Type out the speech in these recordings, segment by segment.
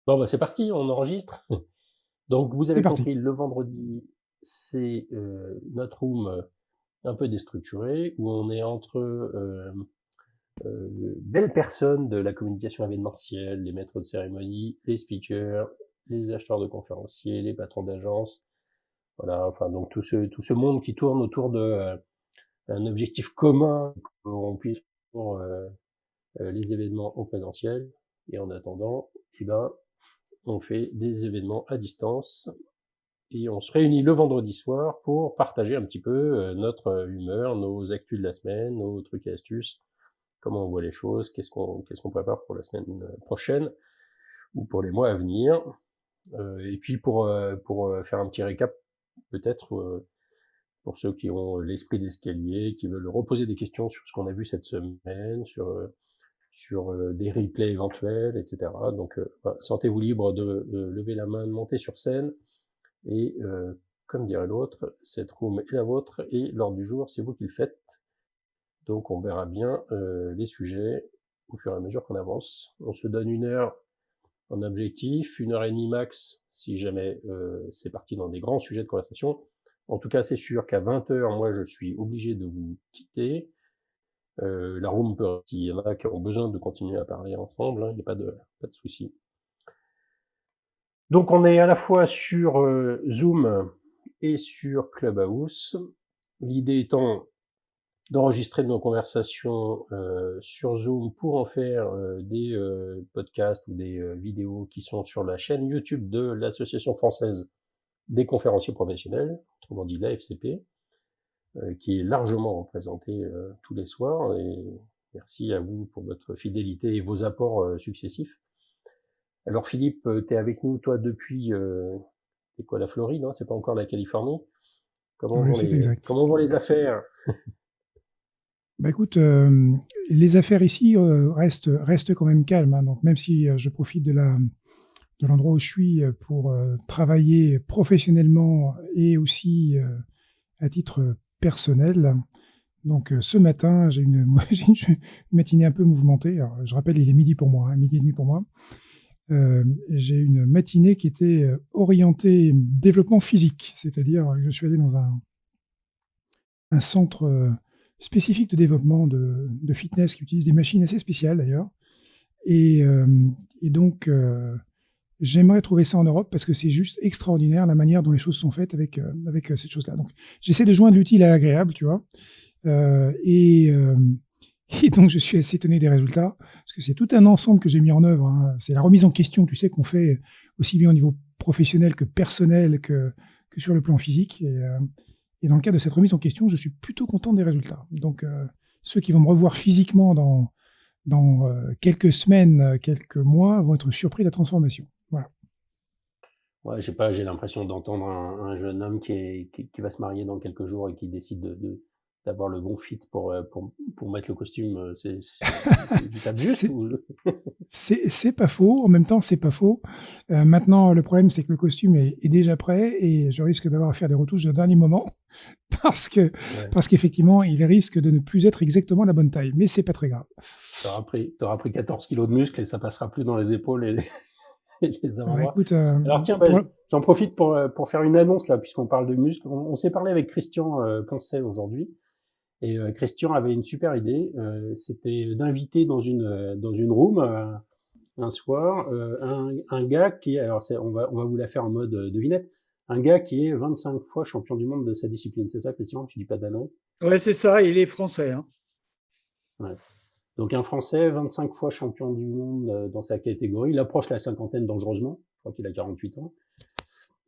Bon, bah, c'est parti, on enregistre. Donc vous C'est avez parti. compris, le vendredi, c'est, notre room, un peu déstructuré où on est entre, belles personnes de la communication événementielle, les maîtres de cérémonie, les speakers, les acheteurs de conférenciers, les patrons d'agence. Voilà, enfin donc tout ce monde qui tourne autour de, un objectif commun, qu'on puisse pour, les événements en présentiel. Et en attendant, eh ben, on fait des événements à distance et on se réunit le vendredi soir pour partager un petit peu notre humeur, nos actus de la semaine, nos trucs et astuces, comment on voit les choses, qu'est-ce qu'on prépare pour la semaine prochaine ou pour les mois à venir. Et puis pour faire un petit récap, peut-être pour ceux qui ont l'esprit d'escalier, qui veulent reposer des questions sur ce qu'on a vu cette semaine, sur des replays éventuels, etc. Donc, voilà, sentez-vous libre de lever la main, de monter sur scène. Et comme dirait l'autre, cette room est la vôtre et l'ordre du jour, c'est vous qui le faites. Donc on verra bien les sujets au fur et à mesure qu'on avance. On se donne 1 heure en objectif, 1 heure et demie max si jamais c'est parti dans des grands sujets de conversation. En tout cas, c'est sûr qu'à 20 heures, moi, je suis obligé de vous quitter. La room peut, s'il y en a qui ont besoin de continuer à parler ensemble, hein, il n'y a pas de souci. Donc on est à la fois sur Zoom et sur Clubhouse. L'idée étant d'enregistrer nos conversations sur Zoom pour en faire des podcasts ou des vidéos qui sont sur la chaîne YouTube de l'Association française des conférenciers professionnels, autrement dit la FCP, qui est largement représentée tous les soirs. Et merci à vous pour votre fidélité et vos apports successifs. Alors Philippe, tu es avec nous, toi, depuis c'est quoi, la Floride, hein, c'est pas encore la Californie. Comment Oui, vont c'est les exact. comment vont les affaires? Bah écoute, les affaires ici restent quand même calmes, hein. Donc même si je profite de l'endroit où je suis pour travailler professionnellement et aussi à titre personnel. Donc ce matin, j'ai j'ai une matinée un peu mouvementée. Alors, je rappelle, il est midi pour moi, hein, midi et demi pour moi. J'ai une matinée qui était orientée développement physique, c'est-à-dire que je suis allé dans un centre spécifique de développement de fitness qui utilise des machines assez spéciales d'ailleurs. Et, et donc, j'aimerais trouver ça en Europe parce que c'est juste extraordinaire la manière dont les choses sont faites avec cette chose-là. Donc, j'essaie de joindre l'utile à l'agréable, tu vois. Euh, et, euh, et donc, je suis assez étonné des résultats parce que c'est tout un ensemble que j'ai mis en œuvre, hein. C'est la remise en question, tu sais, qu'on fait aussi bien au niveau professionnel que personnel que sur le plan physique. Et dans le cadre de cette remise en question, je suis plutôt content des résultats. Donc, ceux qui vont me revoir physiquement dans quelques semaines, quelques mois, vont être surpris de la transformation. Voilà. Ouais, je sais pas, j'ai l'impression d'entendre un jeune homme qui va se marier dans quelques jours et qui décide d'avoir le bon fit pour mettre le costume. Tu tapes juste C'est ou? c'est pas faux. En même temps, c'est pas faux. Maintenant, le problème, c'est que le costume est déjà prêt et je risque d'avoir à faire des retouches de dernier moment parce que Ouais, parce qu'effectivement, il risque de ne plus être exactement la bonne taille. Mais c'est pas très grave. t'auras pris 14 kilos de muscles et ça passera plus dans les épaules et les, et les Bah, avant-bras. écoute, Alors tiens, bah, pour j'en profite pour faire une annonce là, puisqu'on parle de muscles. On s'est parlé avec Christian Poncet aujourd'hui. Et Christian avait une super idée, c'était d'inviter dans une room un soir un gars qui, alors on va vous la faire en mode devinette, un gars qui est 25 fois champion du monde de sa discipline. C'est ça, Christian? Je dis pas d'anneau. Ouais, c'est ça, il est français, hein. Ouais. Donc un Français, 25 fois champion du monde dans sa catégorie. Il approche la cinquantaine dangereusement. Je crois qu'il a 48 ans.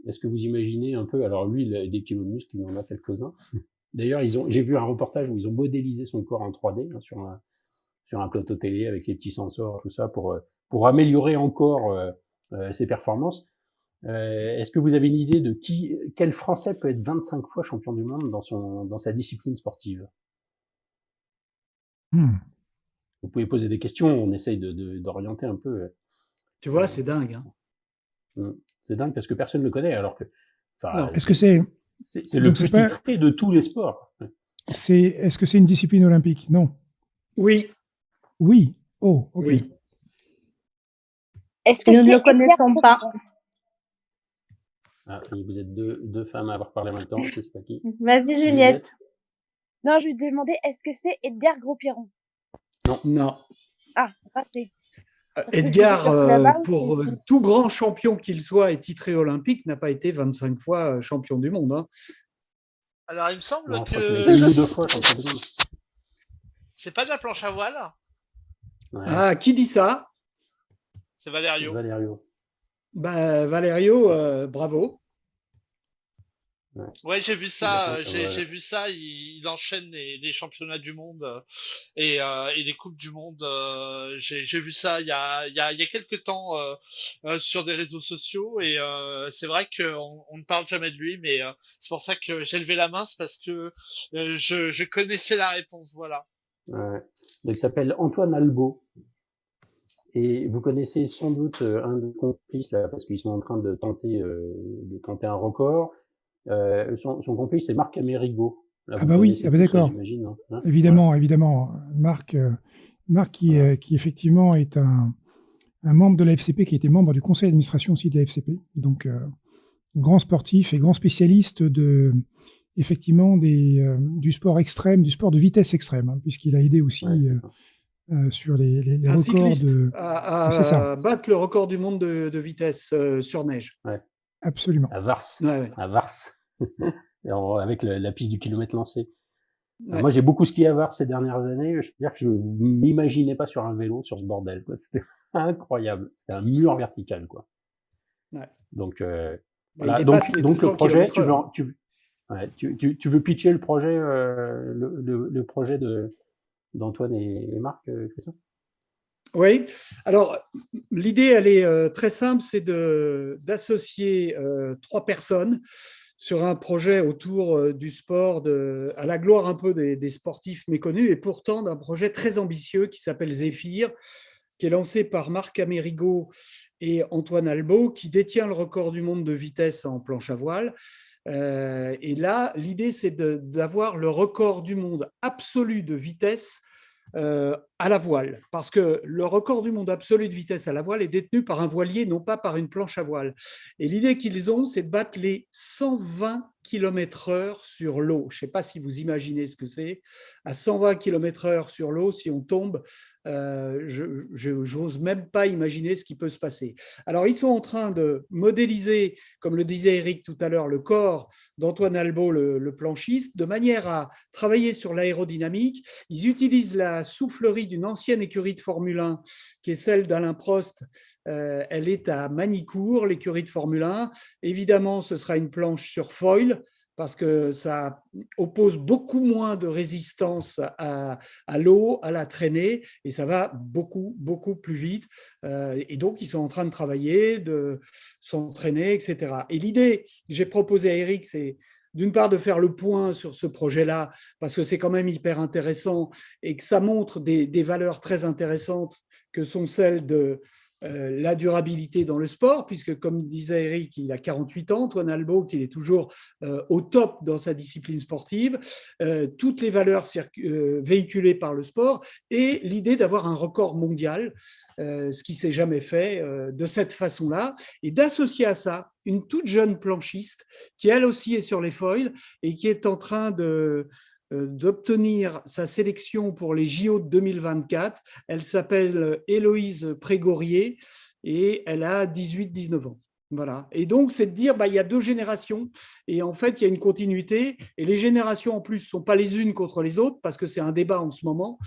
Est-ce que vous imaginez un peu? Alors lui, il a des kilos de muscles, il en a quelques-uns. D'ailleurs, j'ai vu un reportage où ils ont modélisé son corps en 3D hein, sur un plateau télé avec les petits sensors, tout ça, pour améliorer encore ses performances. Est-ce que vous avez une idée de quel Français peut être 25 fois champion du monde dans sa discipline sportive? hmm. Vous pouvez poser des questions, on essaye d'orienter un peu. Tu vois, c'est dingue, hein. C'est dingue parce que personne ne le connaît, alors que, enfin, Non. Est-ce que c'est c'est le donc c'est plus pas titré de tous les sports. est-ce que c'est une discipline olympique? Non. Oui, Oui. Oh, ok. oui. Est-ce que Nous ne c'est le connaissons pas. Ah, et vous êtes deux femmes à avoir parlé en même temps, je sais pas qui. Vas-y, Juliette. Non, je lui demandais, est-ce que c'est Edgar Gros-Piron? Non. Ah, raté. Parce que Edgar, j'étais sur Clubhouse, pour et- tout grand champion qu'il soit et titré olympique, n'a pas été 25 fois champion du monde. Hein. Alors, il me semble Non, je crois qu'il a que été une ou deux fois champion du monde. c'est pas de la planche à voile, Ouais, Ah, qui dit ça? c'est Valerio. Valerio. Ben, Valerio, bravo. Ouais, j'ai vu ça. D'accord, J'ai ouais. j'ai vu ça. Il enchaîne les championnats du monde et les coupes du monde. J'ai vu ça il y a quelques temps sur des réseaux sociaux et c'est vrai qu'on ne parle jamais de lui, mais c'est pour ça que j'ai levé la main, c'est parce que je connaissais la réponse. Voilà. Ouais. Donc, il s'appelle Antoine Albo. Et vous connaissez sans doute un des complices là, parce qu'ils sont en train de tenter un record. Son complice, c'est Marc Amerigo. Là, Ah vous bah oui, connaissez ah bah tous, d'accord. j'imagine. Hein, Évidemment, évidemment. Marc, qui effectivement est un membre de la FCP, qui était membre du conseil d'administration aussi de la FCP. Donc, grand sportif et grand spécialiste effectivement, du sport extrême, du sport de vitesse extrême, hein, puisqu'il a aidé aussi sur les Un records cycliste de. C'est ça. à battre le record du monde de vitesse sur neige. Ouais. Absolument. À Vars. Ouais. À Vars. Avec la piste du kilomètre lancé. Ouais. Moi, j'ai beaucoup skié à Vars ces dernières années. Je peux dire que je m'imaginais pas sur un vélo sur ce bordel, quoi. C'était incroyable. C'était un mur vertical, quoi. Ouais. Donc, Bah, voilà. il dépasse les Donc 200 le projet, km/h. tu veux pitcher le projet, le projet d'Antoine et Marc, Christian? Oui. Alors, l'idée, elle est très simple, c'est d'associer 3 personnes sur un projet autour du sport, à la gloire un peu des sportifs méconnus, et pourtant d'un projet très ambitieux qui s'appelle Zéphyr, qui est lancé par Marc Amerigo et Antoine Albo, qui détient le record du monde de vitesse en planche à voile. Et là, l'idée, c'est d'avoir le record du monde absolu de vitesse à la voile, parce que le record du monde absolu de vitesse à la voile est détenu par un voilier, non pas par une planche à voile. Et l'idée qu'ils ont, c'est de battre les 120 km/h sur l'eau. Je ne sais pas si vous imaginez ce que c'est. À 120 km/h sur l'eau, si on tombe, je n'ose même pas imaginer ce qui peut se passer. Alors, ils sont en train de modéliser, comme le disait Eric tout à l'heure, le corps d'Antoine Albo, le planchiste, de manière à travailler sur l'aérodynamique. Ils utilisent la soufflerie d'une ancienne écurie de Formule 1, qui est celle d'Alain Prost. Elle est à Magny-Cours, l'écurie de Formule 1. Évidemment, ce sera une planche sur foil, parce que ça oppose beaucoup moins de résistance à l'eau, à la traînée, et ça va beaucoup, beaucoup plus vite. Et donc, ils sont en train de travailler, de s'entraîner, etc. Et l'idée que j'ai proposée à Eric, c'est d'une part de faire le point sur ce projet-là, parce que c'est quand même hyper intéressant et que ça montre des valeurs très intéressantes que sont celles de la durabilité dans le sport, puisque comme disait Eric, il a 48 ans, Antoine Albo, qu'il est toujours au top dans sa discipline sportive, toutes les valeurs véhiculées par le sport et l'idée d'avoir un record mondial, ce qui ne s'est jamais fait de cette façon-là, et d'associer à ça une toute jeune planchiste qui elle aussi est sur les foils et qui est en train d'obtenir sa sélection pour les JO de 2024. Elle s'appelle Héloïse Prégorier et elle a 18-19 ans. Voilà. Et donc, c'est de dire, il y a 2 générations et en fait, il y a une continuité et les générations en plus ne sont pas les unes contre les autres parce que c'est un débat en ce moment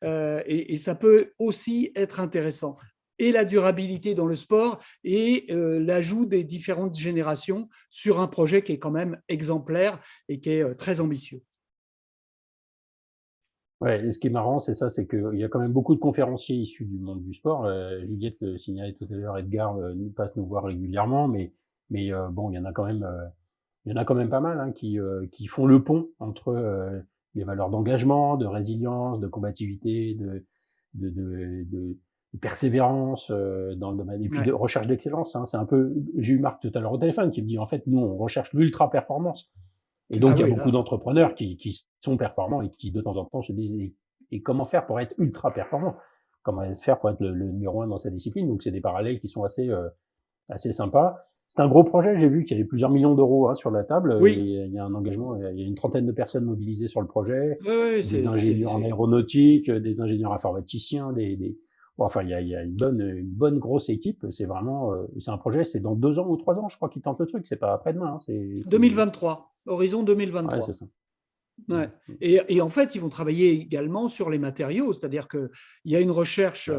et ça peut aussi être intéressant. Et la durabilité dans le sport et l'ajout des différentes générations sur un projet qui est quand même exemplaire et qui est très ambitieux. Ouais, et ce qui est marrant, c'est ça, c'est qu'il y a quand même beaucoup de conférenciers issus du monde du sport. Juliette le signalait tout à l'heure, Edgar passe nous voir régulièrement, mais bon, il y en a quand même pas mal hein, qui font le pont entre les valeurs d'engagement, de résilience, de combativité, de persévérance dans le domaine, et puis de recherche d'excellence. Hein. C'est un peu, j'ai eu Marc tout à l'heure au téléphone qui me dit en fait, nous on recherche l'ultra performance. Et donc, il y a beaucoup d'entrepreneurs qui sont performants et qui, de temps en temps, se disent et comment faire pour être ultra performant? comment faire pour être le numéro 1 dans sa discipline. Donc c'est des parallèles qui sont assez sympas. C'est un gros projet, j'ai vu qu'il y avait plusieurs millions d'euros, hein, sur la table. Oui, Il y a un engagement, il y a une trentaine de personnes mobilisées sur le projet, oui, oui, des ingénieurs en aéronautique, des ingénieurs informaticiens, bon, enfin il y a une bonne grosse équipe. C'est vraiment, c'est un projet, c'est dans 2 ans ou 3 ans, je crois qu'ils tentent le truc. C'est pas après-demain, hein, 2023, horizon ouais, 2023. c'est ça. Ouais. Mmh. Et en fait, ils vont travailler également sur les matériaux, c'est-à-dire qu'il y a une recherche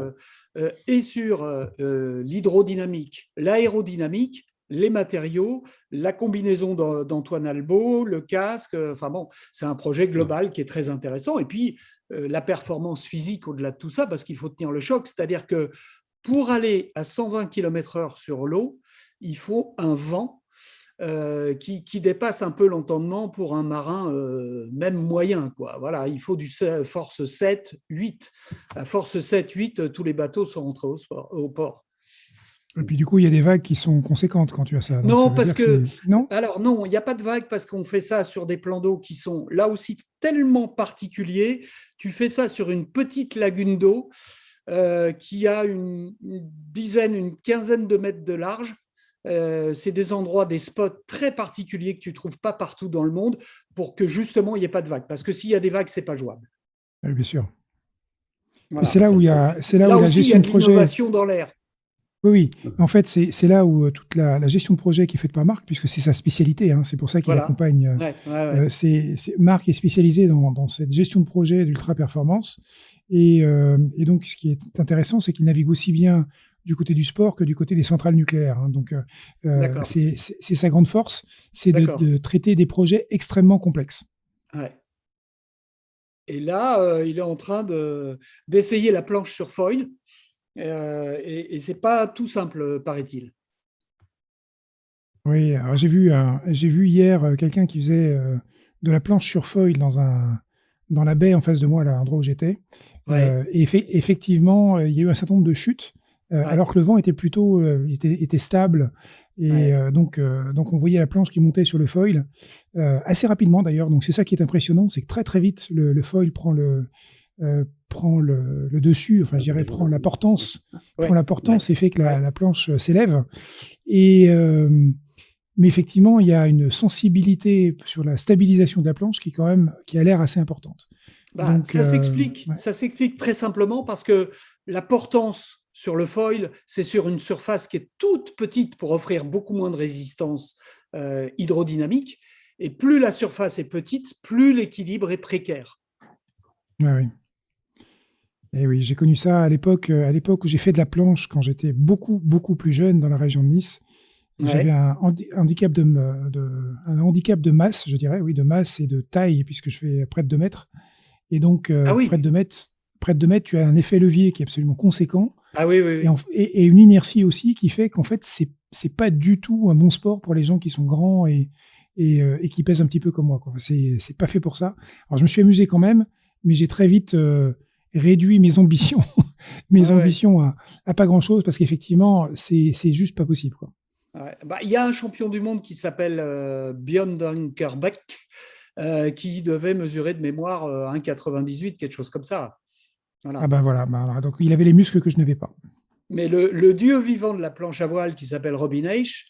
Ouais. et sur l'hydrodynamique, l'aérodynamique, les matériaux, la combinaison d'Antoine Albo, le casque. Enfin bon, c'est un projet Mmh. global qui est très intéressant. Et puis, la performance physique au-delà de tout ça, parce qu'il faut tenir le choc, c'est-à-dire que pour aller à 120 km/h sur l'eau, il faut un vent qui dépasse un peu l'entendement pour un marin même moyen, quoi. Voilà, il faut du force 7, 8. À force 7, 8, tous les bateaux sont rentrés au port. Et puis du coup, il y a des vagues qui sont conséquentes quand tu as ça. Donc ça Non, veut parce dire que que, c'est... Non? alors non, il n'y a pas de vague parce qu'on fait ça sur des plans d'eau qui sont là aussi tellement particuliers. Tu fais ça sur une petite lagune d'eau qui a une dizaine, une quinzaine de mètres de large. C'est des endroits, des spots très particuliers que tu ne trouves pas partout dans le monde pour que justement il n'y ait pas de vagues. Parce que s'il y a des vagues, ce n'est pas jouable. Oui, bien sûr. Mais Voilà. c'est là où il y a, c'est là où Là la aussi, il y a gestion de de projet... l'innovation dans l'air. Oui, oui. En fait, c'est là où toute la gestion de projet qui est faite par Marc, puisque c'est sa spécialité, hein, c'est pour ça qu'il Voilà. accompagne. Ouais, ouais, ouais. Marc est spécialisé dans cette gestion de projet d'ultra performance. Et donc, ce qui est intéressant, c'est qu'il navigue aussi bien du côté du sport que du côté des centrales nucléaires, hein. Donc, D'accord. c'est sa grande force, c'est D'accord. de traiter des projets extrêmement complexes. Ouais. Et là, il est en train d'essayer la planche sur foil. Et c'est pas tout simple, paraît-il. Oui, alors j'ai vu hier quelqu'un qui faisait de la planche sur foil dans la baie en face de moi, là, à l'endroit où j'étais. Ouais, Et effectivement, il y a eu un certain nombre de chutes, ouais, alors que le vent était plutôt était stable. Et ouais. donc on voyait la planche qui montait sur le foil assez rapidement d'ailleurs. Donc c'est ça qui est impressionnant, c'est que très très vite le foil prend le dessus, enfin je dirais prend la portance, Ouais, ouais, et fait que ouais. la planche s'élève. Et mais effectivement, il y a une sensibilité sur la stabilisation de la planche qui a l'air assez importante. Bah, Donc, ouais. ça s'explique très simplement parce que la portance sur le foil, c'est sur une surface qui est toute petite pour offrir beaucoup moins de résistance hydrodynamique. Et plus la surface est petite, plus l'équilibre est précaire. Ouais, oui. Et oui, j'ai connu ça à l'époque où j'ai fait de la planche quand j'étais beaucoup, beaucoup plus jeune dans la région de Nice. Et j'avais Ouais. un handicap de masse, je dirais, oui, de masse et de taille, puisque je fais près de 2 mètres. Et donc, Ah oui, près de 2 mètres, tu as un effet levier qui est absolument conséquent ah oui, oui, oui. et une inertie aussi qui fait qu'en fait, c'est pas du tout un bon sport pour les gens qui sont grands et qui pèsent un petit peu comme moi, quoi. C'est pas fait pour ça. Alors, je me suis amusé quand même, mais j'ai très vite réduit mes ambitions, mes Ouais, ouais. ambitions à pas grand-chose parce qu'effectivement, c'est juste pas possible, quoi. Ouais. Bah, il y a un champion du monde qui s'appelle Björn Dunkerbeck qui devait mesurer de mémoire 1,98, quelque chose comme ça. Ah Voilà. ben voilà, donc il avait les muscles que je n'avais pas. Mais le dieu vivant de la planche à voile qui s'appelle Robin H,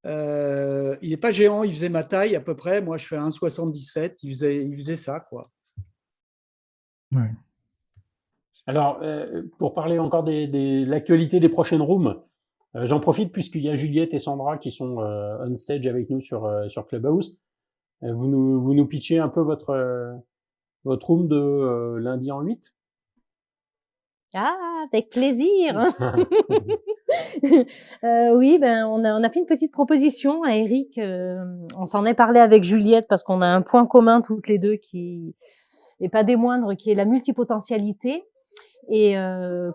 il n'est pas géant, il faisait ma taille à peu près. Moi, je fais 1,77. Il faisait ça, quoi. Ouais. Alors, pour parler encore de l'actualité des prochaines rooms, j'en profite puisqu'il y a Juliette et Sandra qui sont on stage avec nous sur Clubhouse. Vous nous pitchez un peu votre room de lundi en 8. Ah, avec plaisir. Oui, ben, on a fait une petite proposition à Eric, on s'en est parlé avec Juliette parce qu'on a un point commun toutes les 2 qui est pas des moindres, qui est la multipotentialité. Et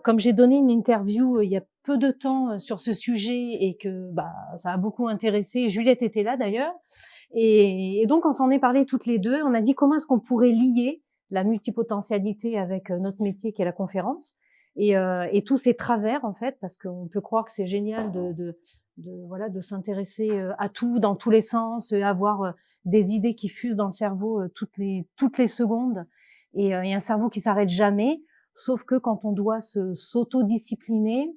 comme j'ai donné une interview il y a peu de temps sur ce sujet et que bah ça a beaucoup intéressé, Juliette était là d'ailleurs, et donc on s'en est parlé toutes les 2. On a dit comment est-ce qu'on pourrait lier la multipotentialité avec notre métier qui est la conférence et tous ces travers en fait, parce qu'on peut croire que c'est génial voilà de s'intéresser à tout dans tous les sens, avoir des idées qui fusent dans le cerveau toutes les secondes et un cerveau qui s'arrête jamais. sauf que quand on doit s'autodiscipliner,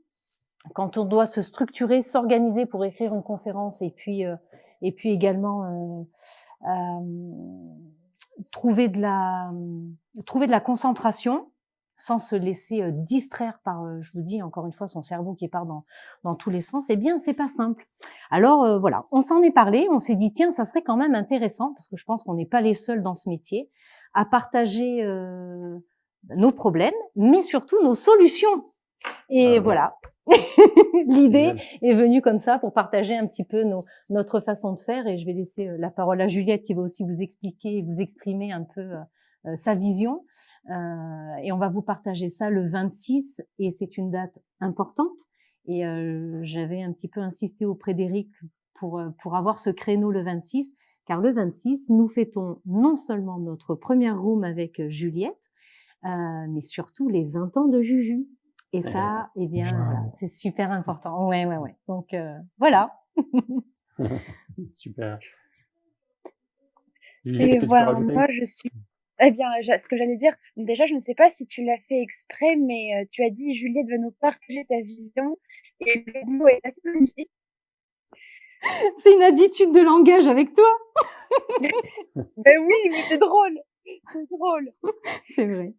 quand on doit se structurer, s'organiser pour écrire une conférence et puis également trouver de la concentration sans se laisser distraire par, je vous dis encore une fois, son cerveau qui part dans tous les sens, eh bien, c'est pas simple. Alors voilà, on s'en est parlé, on s'est dit tiens, ça serait quand même intéressant parce que je pense qu'on n'est pas les seuls dans ce métier à partager nos problèmes, mais surtout nos solutions. Et Ah ouais, voilà, l'idée génial. est venue comme ça pour partager un petit peu notre façon de faire. Et je vais laisser la parole à Juliette qui va aussi vous expliquer, vous exprimer un peu sa vision. Et on va vous partager ça le 26 et c'est une date importante. Et j'avais un petit peu insisté auprès d'Éric pour avoir ce créneau le 26, car le 26, nous fêtons non seulement notre première room avec Juliette, mais surtout les 20 ans de Juju. Et ça, eh bien, voilà, Waouh. c'est super important. Ouais. Donc, voilà. Super. Et Juliette, que tu peux voilà, rajouter? moi je suis eh bien, ce que j'allais dire, déjà je ne sais pas si tu l'as fait exprès, mais tu as dit: «Juliette va nous partager sa vision» et le mot est assez magnifique. C'est une habitude de langage avec toi. Ben oui, mais c'est drôle, c'est drôle. C'est vrai.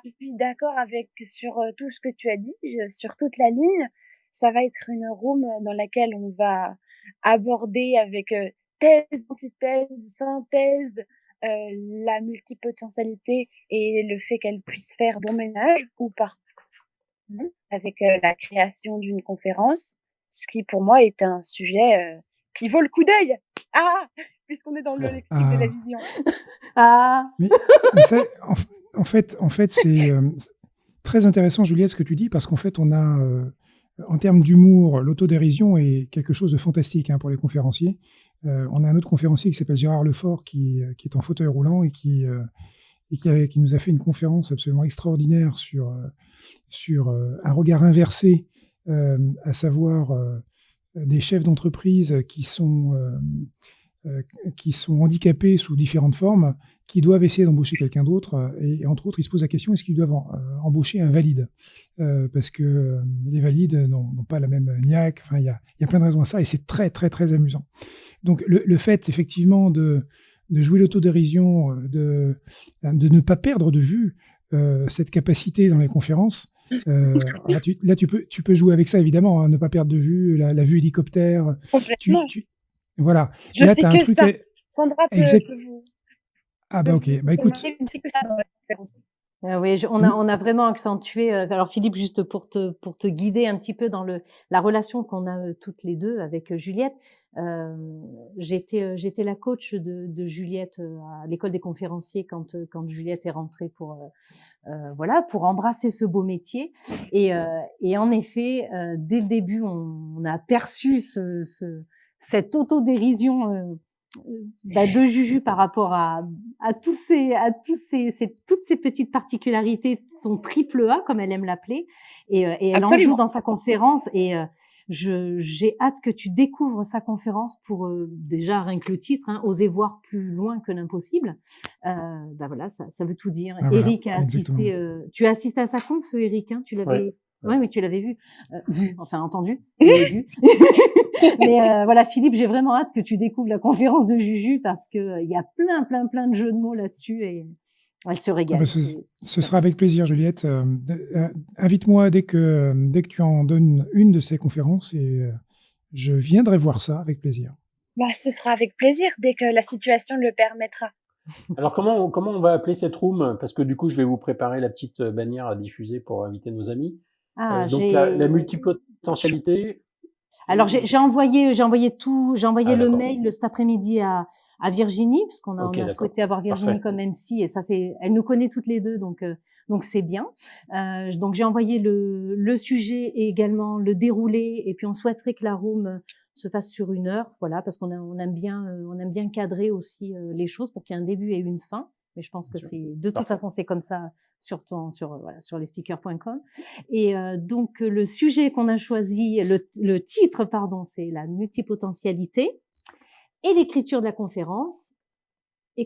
Je suis d'accord avec sur, tout ce que tu as dit, sur toute la ligne. Ça va être une room, dans laquelle on va aborder avec, thèse, antithèse, synthèse, la multipotentialité et le fait qu'elle puisse faire bon ménage ou par avec, la création d'une conférence, ce qui pour moi est un sujet, qui vaut le coup d'œil. Ah! Puisqu'on est dans le lexique de la Ah, vision. Ah, mais ça, en fait, c'est très intéressant, Juliette, ce que tu dis, parce qu'en fait, on a, en termes d'humour, l'autodérision est quelque chose de fantastique pour les conférenciers. On a un autre conférencier qui s'appelle Gérard Lefort, qui est en fauteuil roulant et qui nous a fait une conférence absolument extraordinaire sur un regard inversé, à savoir des chefs d'entreprise qui sont handicapés sous différentes formes, qui doivent essayer d'embaucher quelqu'un d'autre. Et entre autres, ils se posent la question, est-ce qu'ils doivent embaucher un valide parce que les valides n'ont pas la même niaque. Enfin, il y a plein de raisons à ça, et c'est très, très, très amusant. Donc, le fait, effectivement, de jouer l'autodérision, de ne pas perdre de vue cette capacité dans les conférences. Là, tu peux jouer avec ça, évidemment, ne pas perdre de vue la vue hélicoptère. Complètement. Voilà. Je Là, fais tu as un que truc. ça. Sandra Exact. peut vous Ah, bah, ok. Bah, écoute. témoigner, je ne fais que ça dans la conférence. oui, on a vraiment accentué. Alors Philippe, juste pour te guider un petit peu dans la relation qu'on a toutes les deux avec Juliette. J'étais la coach de Juliette à l'école des conférenciers quand Juliette est rentrée pour embrasser ce beau métier. Et en effet, dès le début, on a perçu cette autodérision de Juju par rapport à toutes ces petites particularités, son triple A comme elle aime l'appeler, et elle en joue dans sa conférence. Et j'ai hâte que tu découvres sa conférence pour déjà rien que le titre, oser voir plus loin que l'impossible. Voilà, ça veut tout dire. Ah, voilà, Eric a assisté. exactement. Tu as assisté à sa conf, Eric, tu l'avais. Ouais. Ouais, mais tu l'avais vu, enfin entendu, mais vu. Mais voilà, Philippe, j'ai vraiment hâte que tu découvres la conférence de Juju parce que il y a plein de jeux de mots là-dessus et elle se Ah, régale. bah, ce sera avec plaisir, Juliette. Invite-moi dès que tu en donnes une de ces conférences, et je viendrai voir ça avec plaisir. Bah, ce sera avec plaisir dès que la situation le permettra. Alors comment on va appeler cette room? Parce que du coup, je vais vous préparer la petite bannière à diffuser pour inviter nos amis. Donc la multipotentialité. Alors j'ai envoyé Ah, le d'accord. mail cet après-midi à Virginie, parce qu'on Ok, a d'accord. souhaité avoir Virginie Parfait. comme MC, et ça elle nous connaît toutes les deux, donc c'est bien. Donc j'ai envoyé le sujet et également le déroulé, et puis on souhaiterait que la room se fasse sur 1 heure, voilà, parce on aime bien cadrer aussi les choses pour qu'il y ait un début et une fin. Mais je pense que Bien sûr. c'est de toute Parfait. façon c'est comme ça sur lesspeakers.com. Et donc le sujet qu'on a choisi, le titre pardon, c'est la multipotentialité, et l'écriture de la conférence, Une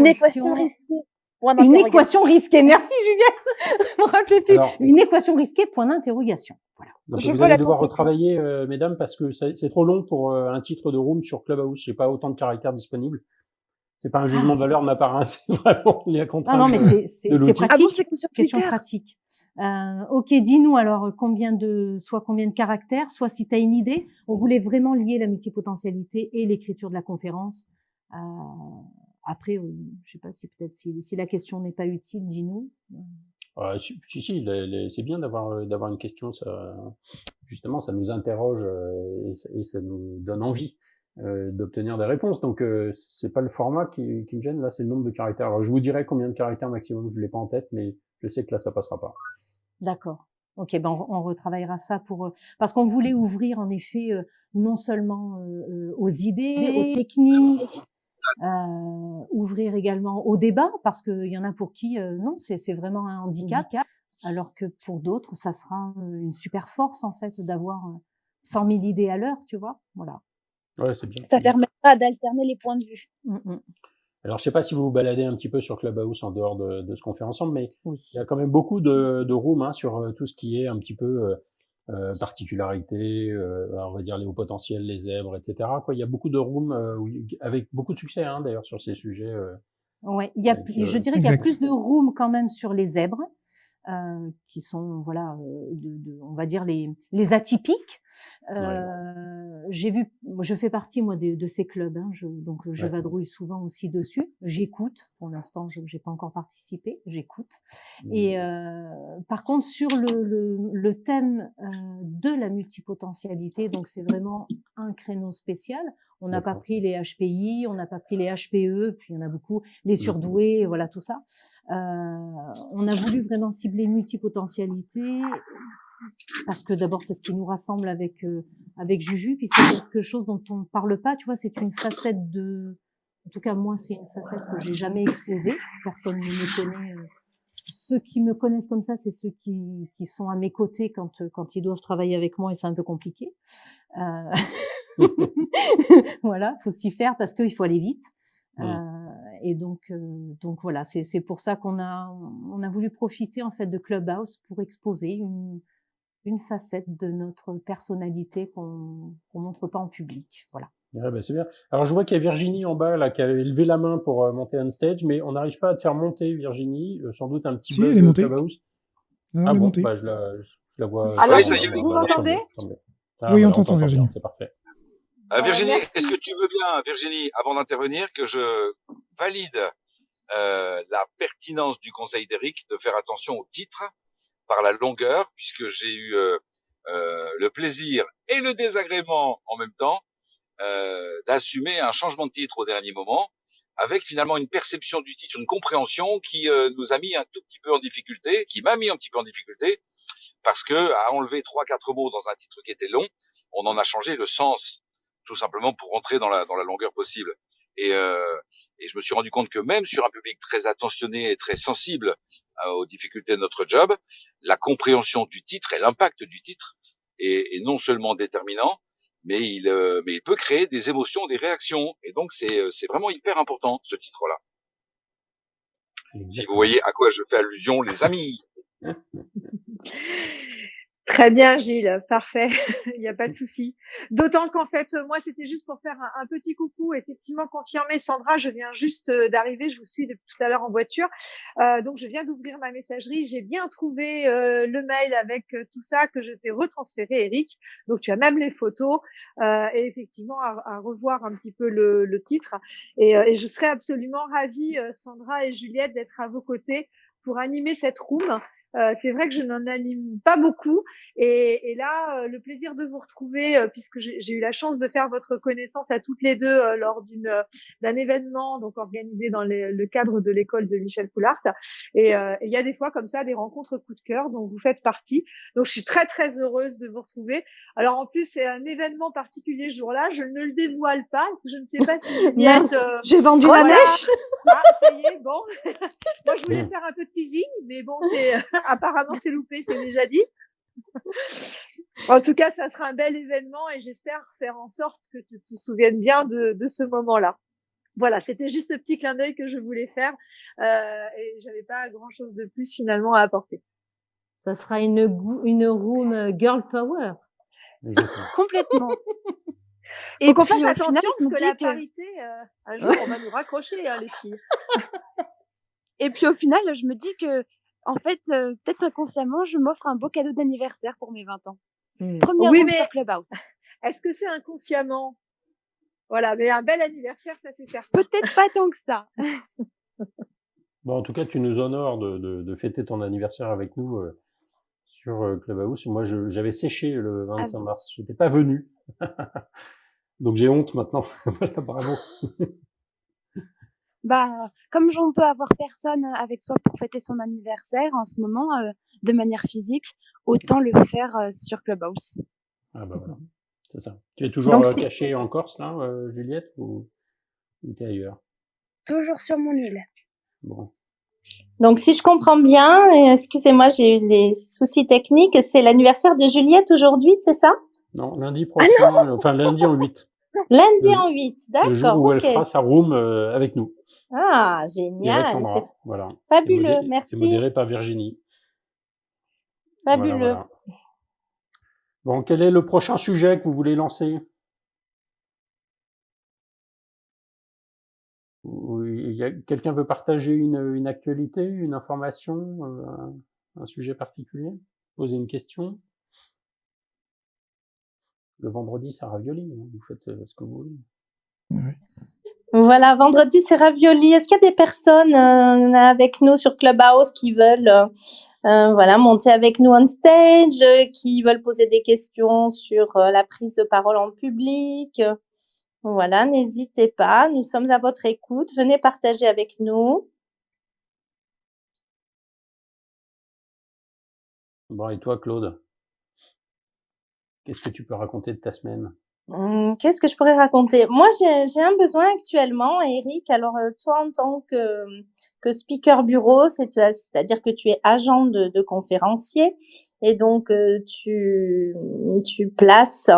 équation risquée. Point Une d'interrogation. équation risquée. Merci Juliette. Vous me rappelez plus. Alors, Une équation risquée, point d'interrogation. Voilà. donc Je vous vois allez la devoir conséquence. retravailler, mesdames, parce que c'est trop long pour un titre de room sur Clubhouse. J'ai pas autant de caractères disponibles. C'est pas un jugement Ah, de valeur de ma part, hein, c'est vraiment les non, contraintes non, mais de c'est l'outil. Ah bon, pratique. c'est que sur Question Twitter. pratique. Ok, dis-nous alors soit combien de caractères, soit si tu as une idée. On voulait vraiment lier la multipotentialité et l'écriture de la conférence. Après, je sais pas si peut-être si la question n'est pas utile, dis-nous. Si, c'est bien d'avoir une question, ça, justement, ça nous interroge et ça nous donne envie d'obtenir des réponses. Donc, c'est pas le format qui me gêne, là, c'est le nombre de caractères. Alors, je vous dirai combien de caractères maximum, je l'ai pas en tête, mais je sais que là, ça passera pas. D'accord. Ok, ben on retravaillera ça parce qu'on voulait ouvrir en effet non seulement aux idées, aux techniques, ouvrir également au débat parce qu'il y en a pour qui non, c'est vraiment un handicap, alors que pour d'autres ça sera une super force en fait d'avoir 100 000 idées à l'heure, tu vois. Voilà. Ouais, c'est bien. Ça permettra d'alterner les points de vue. Alors, je sais pas si vous vous baladez un petit peu sur Clubhouse en dehors de ce qu'on fait ensemble, mais Oui. il y a quand même beaucoup de rooms hein, sur tout ce qui est un petit peu particularité, on va dire les hauts potentiels, les zèbres, etc. Quoi, il y a beaucoup de rooms avec beaucoup de succès hein, d'ailleurs sur ces sujets. Ouais, je dirais qu'il y a Exact. plus de room quand même sur les zèbres. Qui sont voilà on va dire les atypiques. Je fais partie moi de ces clubs, hein, donc je vadrouille souvent aussi dessus. J'écoute. Pour l'instant, j'ai pas encore participé. J'écoute. Et par contre, sur le thème de la multipotentialité, donc c'est vraiment un créneau spécial. On n'a pas pris les HPI, on n'a pas pris les HPE, puis il y en a beaucoup, les surdoués, voilà tout ça. On a voulu vraiment cibler multipotentialité parce que d'abord c'est ce qui nous rassemble avec Juju, puis c'est quelque chose dont on parle pas, tu vois, c'est une facette en tout cas moi c'est une facette que j'ai jamais exposée, personne ne me connaît. Ceux qui me connaissent comme ça, c'est ceux qui sont à mes côtés quand ils doivent travailler avec moi et c'est un peu compliqué. Voilà, faut s'y faire parce qu'il faut aller vite. Et donc voilà, c'est pour ça qu'on a voulu profiter en fait de Clubhouse pour exposer une facette de notre personnalité qu'on montre pas en public. Voilà. Ouais, bah, c'est bien. Alors je vois qu'il y a Virginie en bas là qui a levé la main pour monter on stage, mais on n'arrive pas à te faire monter Virginie. Sans doute un petit Si, bug elle est de montée. Clubhouse. Non, Ah elle est bon, montée. bah je la vois. Alors, Oui, ça y est, vous m'entendez? Ah, Oui, voilà, on t'entend, bien, Virginie. c'est parfait. Virginie, Merci. est-ce que tu veux bien, Virginie, avant d'intervenir, que je valide la pertinence du conseil d'Éric de faire attention au titre par la longueur, puisque j'ai eu le plaisir et le désagrément en même temps d'assumer un changement de titre au dernier moment, avec finalement une perception du titre, une compréhension qui nous a mis un tout petit peu en difficulté, qui m'a mis un petit peu en difficulté, parce que à enlever 3-4 mots dans un titre qui était long, on en a changé le sens, tout simplement pour rentrer dans la longueur possible. Et je me suis rendu compte que même sur un public très attentionné et très sensible aux difficultés de notre job, la compréhension du titre et l'impact du titre est non seulement déterminant, mais il peut créer des émotions, des réactions. Et donc c'est vraiment hyper important ce titre-là. Exactement. Si vous voyez à quoi je fais allusion, les amis. Très bien, Gilles, parfait, il n'y a pas de souci. D'autant qu'en fait, moi, c'était juste pour faire un petit coucou, effectivement, confirmer, Sandra, je viens juste d'arriver, je vous suis depuis tout à l'heure en voiture, donc je viens d'ouvrir ma messagerie, j'ai bien trouvé le mail avec tout ça que je vais retransférer, Eric, donc tu as même les photos, et effectivement, à revoir un petit peu le titre, et je serais absolument ravie, Sandra et Juliette, d'être à vos côtés pour animer cette room. C'est vrai que je n'en anime pas beaucoup et là le plaisir de vous retrouver puisque j'ai eu la chance de faire votre connaissance à toutes les deux lors d'un événement donc organisé dans le cadre de l'école de Michel Poulart et il y a des fois comme ça des rencontres coup de cœur dont vous faites partie, donc je suis très très heureuse de vous retrouver. Alors en plus c'est un événement particulier ce jour-là, je ne le dévoile pas parce que je ne sais pas si Juliette j'ai vendu la mèche. ah, ça y est, bon. Moi, je voulais faire un peu de teasing, mais bon, apparemment, c'est loupé, c'est déjà dit. En tout cas, ça sera un bel événement et j'espère faire en sorte que tu te souviennes bien de ce moment-là. Voilà, c'était juste ce petit clin d'œil que je voulais faire et j'avais pas grand-chose de plus finalement à apporter. Ça sera une room girl power. Exactement. Complètement. Faut Et qu'on puis fasse au final, attention je parce me que dis la que parité, un jour, on va nous raccrocher, hein, les filles. et puis au final, je me dis que, en fait, peut-être inconsciemment, je m'offre un beau cadeau d'anniversaire pour mes 20 ans. Mmh. Première Oui, room sur mais Clubhouse. est-ce que c'est inconsciemment? Voilà, mais un bel anniversaire, ça c'est certain. Peut-être pas tant que ça. Bon, en tout cas, tu nous honores de fêter ton anniversaire avec nous sur Clubhouse. Moi, j'avais séché le Ah 25 bon. mars. J'étais pas venu. Donc j'ai honte maintenant. Voilà, bravo. Bah, comme on peut avoir personne avec soi pour fêter son anniversaire en ce moment, de manière physique, autant le faire sur Clubhouse. Ah bah voilà, c'est ça. Tu es toujours Donc si cachée en Corse là, Juliette, ou t'es ailleurs? Toujours sur mon île. Bon. donc si je comprends bien, excusez-moi, j'ai eu des soucis techniques, c'est l'anniversaire de Juliette aujourd'hui, c'est ça? Non, lundi Ah non! prochain, enfin lundi en 8, Lundi le en 8, le jour d'accord, où elle OK. fera sa room avec nous Ah, et génial, avec c'est Sandra. Voilà. fabuleux, Et merci, modéré par Virginie. Voilà, fabuleux. voilà. Bon, quel est le prochain sujet que vous voulez lancer? Ou quelqu'un veut partager une actualité, une information, un sujet particulier? Poser une question? Le vendredi, c'est ravioli, hein, vous faites ce que vous voulez. Ouais. Voilà, vendredi, c'est ravioli. Est-ce qu'il y a des personnes avec nous sur Clubhouse qui veulent voilà, monter avec nous on stage, qui veulent poser des questions sur la prise de parole en public? Voilà, n'hésitez pas, nous sommes à votre écoute. Venez partager avec nous. Bon, et toi, Claude, qu'est-ce que tu peux raconter de ta semaine? Qu'est-ce que je pourrais raconter? Moi, j'ai un besoin actuellement, Eric. Alors, toi, en tant que speaker bureau, c'est-à-dire que tu es agent de conférencier et donc tu places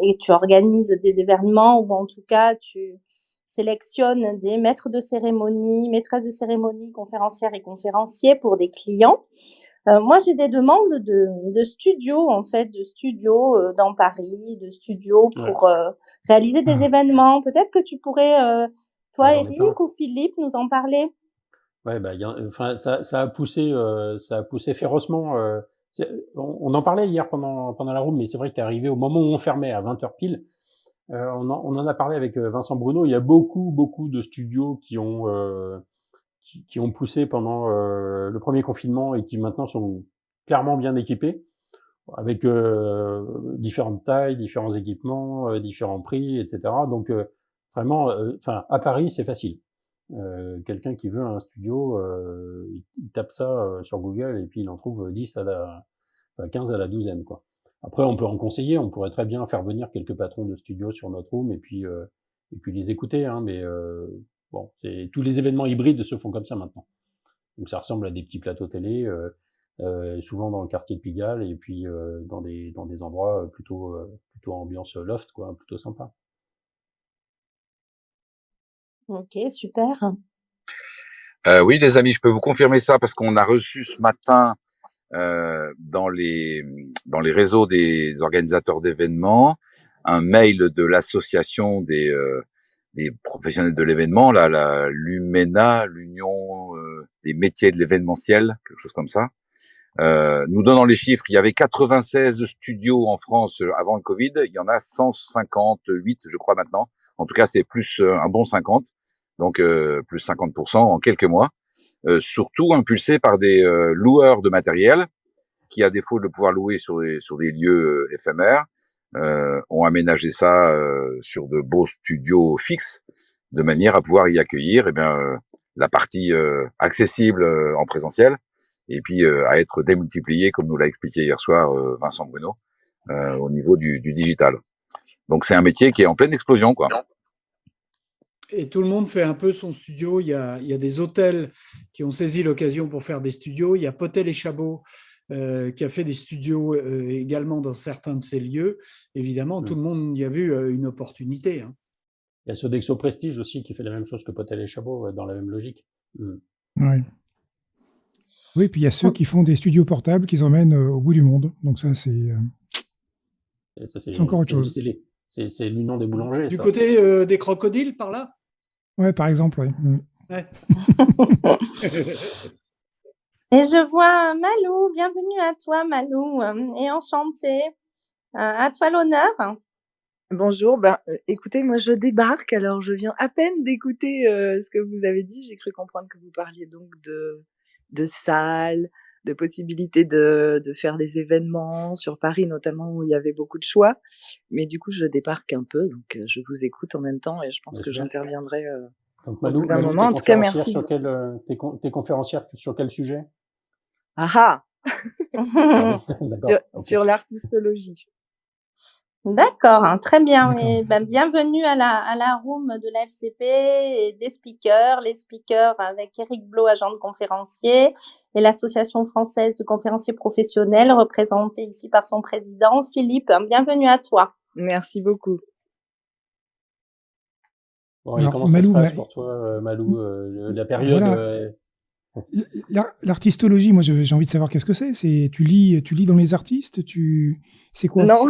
et tu organises des événements ou en tout cas tu sélectionnes des maîtres de cérémonie, maîtresses de cérémonie, conférencières et conférenciers pour des clients. Moi, j'ai des demandes de studios, en fait, de studios dans Paris, de studios Ouais. pour réaliser des Ah. événements. Peut-être que tu pourrais, Ah, toi, j'en ai plein. Eric ou Philippe, nous en parler. Ouais, bah, enfin, ça a poussé férocement. On en parlait hier pendant la room, mais c'est vrai que tu es arrivé au moment où on fermait, à 20h pile. On en a parlé avec Vincent Bruno. Il y a beaucoup de studios qui ont poussé pendant le premier confinement et qui maintenant sont clairement bien équipés, avec différentes tailles, différents équipements, différents prix, etc. Donc vraiment, enfin à Paris c'est facile. Quelqu'un qui veut un studio, il tape ça sur Google et puis il en trouve 10 enfin, 15 à la douzaine quoi. Après on peut en conseiller, on pourrait très bien faire venir quelques patrons de studios sur notre room et puis les écouter, hein, mais bon, tous les événements hybrides se font comme ça maintenant. Donc ça ressemble à des petits plateaux télé, souvent dans le quartier de Pigalle et puis dans des endroits plutôt ambiance loft, quoi, plutôt sympa. OK, super. Oui, les amis, je peux vous confirmer ça parce qu'on a reçu ce matin dans les réseaux des organisateurs d'événements un mail de l'association des professionnels de l'événement, là, la l'UMENA, l'Union des métiers de l'événementiel, quelque chose comme ça. Nous donnant les chiffres, il y avait 96 studios en France avant le Covid, il y en a 158, je crois maintenant. En tout cas, c'est plus un bon 50, donc plus 50% en quelques mois. Surtout impulsé par des loueurs de matériel qui, à défaut de pouvoir louer sur des lieux éphémères, ont aménagé ça sur de beaux studios fixes, de manière à pouvoir y accueillir la partie accessible en présentiel, et puis à être démultipliée, comme nous l'a expliqué hier soir Vincent Bruno, au niveau du digital. Donc c'est un métier qui est en pleine explosion, quoi. Et tout le monde fait un peu son studio. Il y a des hôtels qui ont saisi l'occasion pour faire des studios. Il y a Potel et Chabot qui a fait des studios également dans certains de ces lieux. Évidemment, tout le monde y a vu une opportunité, hein. Il y a Sodexo Prestige aussi qui fait la même chose que Potel et Chabot, dans la même logique. Oui. Oui, puis il y a ceux qui font des studios portables qu'ils emmènent au bout du monde. Donc ça, c'est encore autre chose. C'est l'union des boulangers. Du ça. côté des crocodiles, par là? Ouais, par exemple, oui. Ouais. Et je vois Malou. Bienvenue à toi, Malou, et enchantée. À toi l'honneur. Bonjour, écoutez, moi je débarque, alors je viens à peine d'écouter ce que vous avez dit. J'ai cru comprendre que vous parliez donc de salles, de possibilités de faire des événements sur Paris notamment où il y avait beaucoup de choix. Mais du coup, je débarque un peu, donc je vous écoute en même temps et je pense Bien que sûr. j'interviendrai Donc au bout d'un Malou, moment. t'es En tout cas, conférencière merci. sur t'es conférencière sur quel sujet? Ah Pardon, d'accord. ok. sur l'artistologie. D'accord, hein, très bien. D'accord. Et bienvenue à la room de la FCP et des speakers, les speakers avec Éric Blot, agent de conférencier, et l'Association française de conférenciers professionnels, représentée ici par son président, Philippe. Bienvenue à toi. Merci beaucoup. Bon, et Alors, comment ça se Malou, passe pour toi, Malou, la période voilà. L'artistologie, moi, j'ai envie de savoir qu'est-ce que c'est. Tu lis dans les artistes, c'est quoi? Non,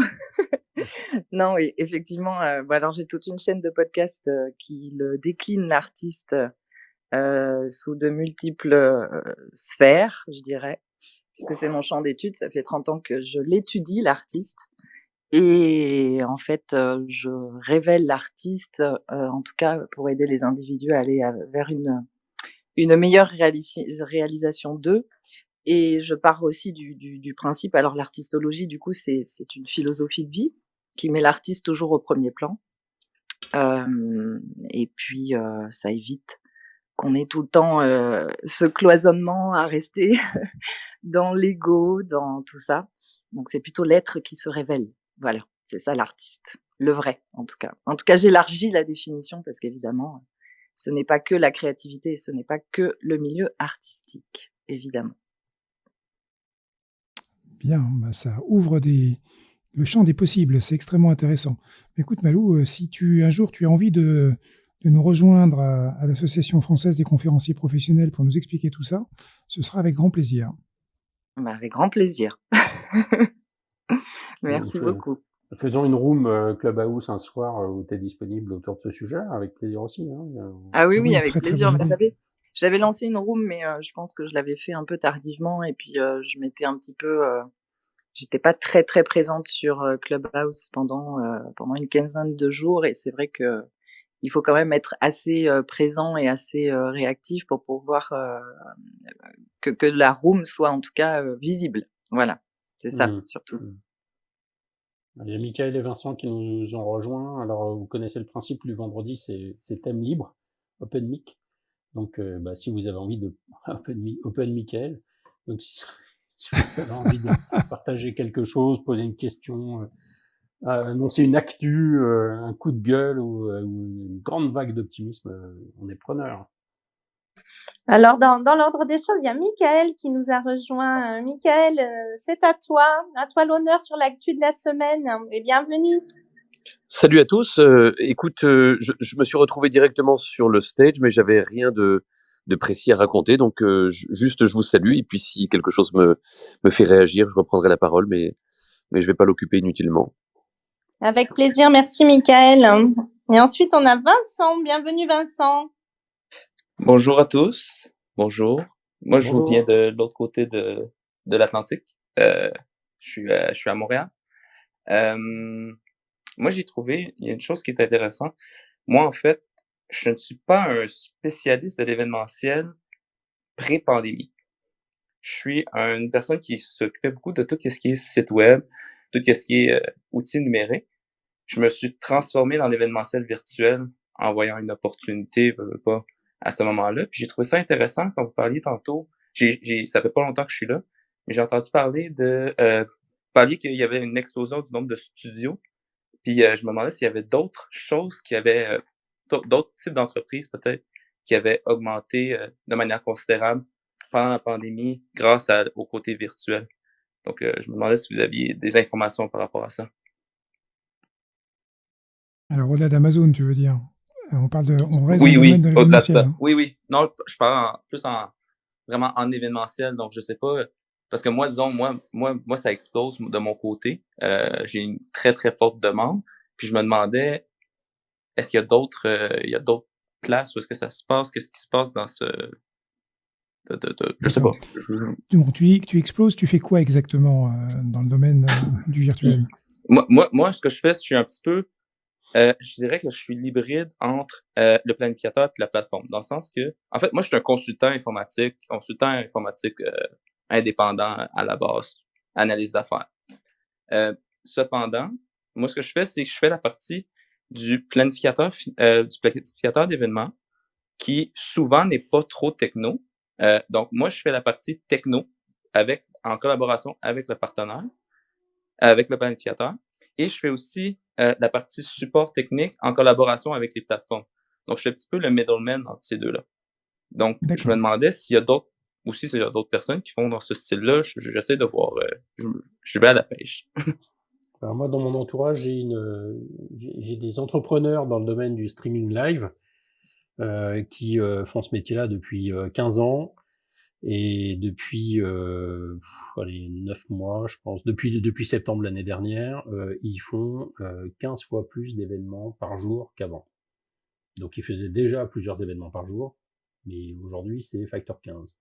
non, oui, effectivement. Alors j'ai toute une chaîne de podcasts qui le décline l'artiste sous de multiples sphères, je dirais, puisque c'est mon champ d'étude. Ça fait 30 ans que je l'étudie, l'artiste. Et en fait, je révèle l'artiste, en tout cas pour aider les individus à aller vers une meilleure réalisation d'eux. Et je pars aussi du principe, alors l'artistologie, du coup, c'est une philosophie de vie qui met l'artiste toujours au premier plan. Et puis, ça évite qu'on ait tout le temps ce cloisonnement à rester dans l'ego, dans tout ça. Donc, c'est plutôt l'être qui se révèle. Voilà, c'est ça l'artiste, le vrai, en tout cas. En tout cas, j'élargis la définition parce qu'évidemment, ce n'est pas que la créativité, ce n'est pas que le milieu artistique, évidemment. Bien, ça ouvre le champ des possibles, c'est extrêmement intéressant. Écoute Malou, si un jour tu as envie de nous rejoindre à l'Association française des conférenciers professionnels pour nous expliquer tout ça, ce sera avec grand plaisir. Avec grand plaisir. Merci beaucoup. Faisons une room Clubhouse un soir où tu es disponible autour de ce sujet, avec plaisir aussi. Ah oui, Oui, avec très, très plaisir. bonne idée. J'avais lancé une room, mais je pense que je l'avais fait un peu tardivement et puis je m'étais un petit peu j'étais pas très, très présente sur Clubhouse pendant une quinzaine de jours et c'est vrai que il faut quand même être assez présent et assez réactif pour pouvoir que la room soit en tout cas visible. Voilà, c'est ça surtout. Il y a Michael et Vincent qui nous ont rejoints. Alors, vous connaissez le principe du vendredi, c'est thème libre, open mic. Donc, si vous avez envie de open Michael, donc si vous avez envie de partager quelque chose, poser une question, annoncer une actu, un coup de gueule ou une grande vague d'optimisme, on est preneur. Alors, dans l'ordre des choses, il y a Michael qui nous a rejoint. Michael, c'est à toi l'honneur sur l'actu de la semaine et bienvenue. Salut à tous. Écoute, je me suis retrouvé directement sur le stage, mais j'avais rien de précis à raconter, donc juste je vous salue et puis si quelque chose me fait réagir, je reprendrai la parole, mais je vais pas l'occuper inutilement. Avec plaisir, merci Michael. Et ensuite, on a Vincent. Bienvenue Vincent. Bonjour à tous. Bonjour. Moi, je vous Bonjour. viens de l'autre côté de l'Atlantique. Je suis à Montréal. Moi, j'ai trouvé, il y a une chose qui est intéressante. Moi, en fait, je ne suis pas un spécialiste de l'événementiel pré-pandémie. Je suis une personne qui s'occupait beaucoup de tout ce qui est site web, tout ce qui est outils numériques. Je me suis transformé dans l'événementiel virtuel en voyant une opportunité, pas à ce moment-là. Puis j'ai trouvé ça intéressant quand vous parliez tantôt. Ça fait pas longtemps que je suis là, mais j'ai entendu parler parliez qu'il y avait une explosion du nombre de studios. Puis je me demandais s'il y avait d'autres choses qui avaient, d'autres types d'entreprises peut-être, qui avaient augmenté de manière considérable pendant la pandémie grâce au côté virtuel. Donc je me demandais si vous aviez des informations par rapport à ça. Alors, au-delà d'Amazon, tu veux dire? On reste dans Oui, le domaine oui, de au-delà de l'événementiel, ça. hein. Oui, oui. Non, je parle plus vraiment en événementiel, donc je sais pas, parce que moi, disons, moi, ça explose de mon côté. J'ai une très, très forte demande, puis je me demandais, est-ce qu'il y a d'autres places où est-ce que ça se passe? Qu'est-ce qui se passe dans ce je sais D'accord. pas. Donc tu dis que tu exploses, tu fais quoi exactement, dans le domaine, du virtuel? Moi, ce que je fais, je suis un petit peu, je dirais que je suis l'hybride entre, le planificateur et la plateforme. Dans le sens que, en fait, moi, je suis un consultant informatique, indépendant à la base, analyse d'affaires. Cependant, moi, ce que je fais, c'est que je fais la partie du planificateur d'événements qui souvent n'est pas trop techno. Donc moi, je fais la partie techno en collaboration avec le partenaire, avec le planificateur, et je fais aussi la partie support technique en collaboration avec les plateformes. Donc, je suis un petit peu le middleman entre ces deux-là. Donc, je me D'accord. demandais s'il y a d'autres personnes qui font dans ce style-là. J'essaie de voir, je vais à la pêche. Alors moi, dans mon entourage, j'ai des entrepreneurs dans le domaine du streaming live qui font ce métier-là depuis 15 ans et depuis allez, 9 mois, je pense, depuis septembre l'année dernière, ils font 15 fois plus d'événements par jour qu'avant. Donc ils faisaient déjà plusieurs événements par jour, mais aujourd'hui c'est facteur 15.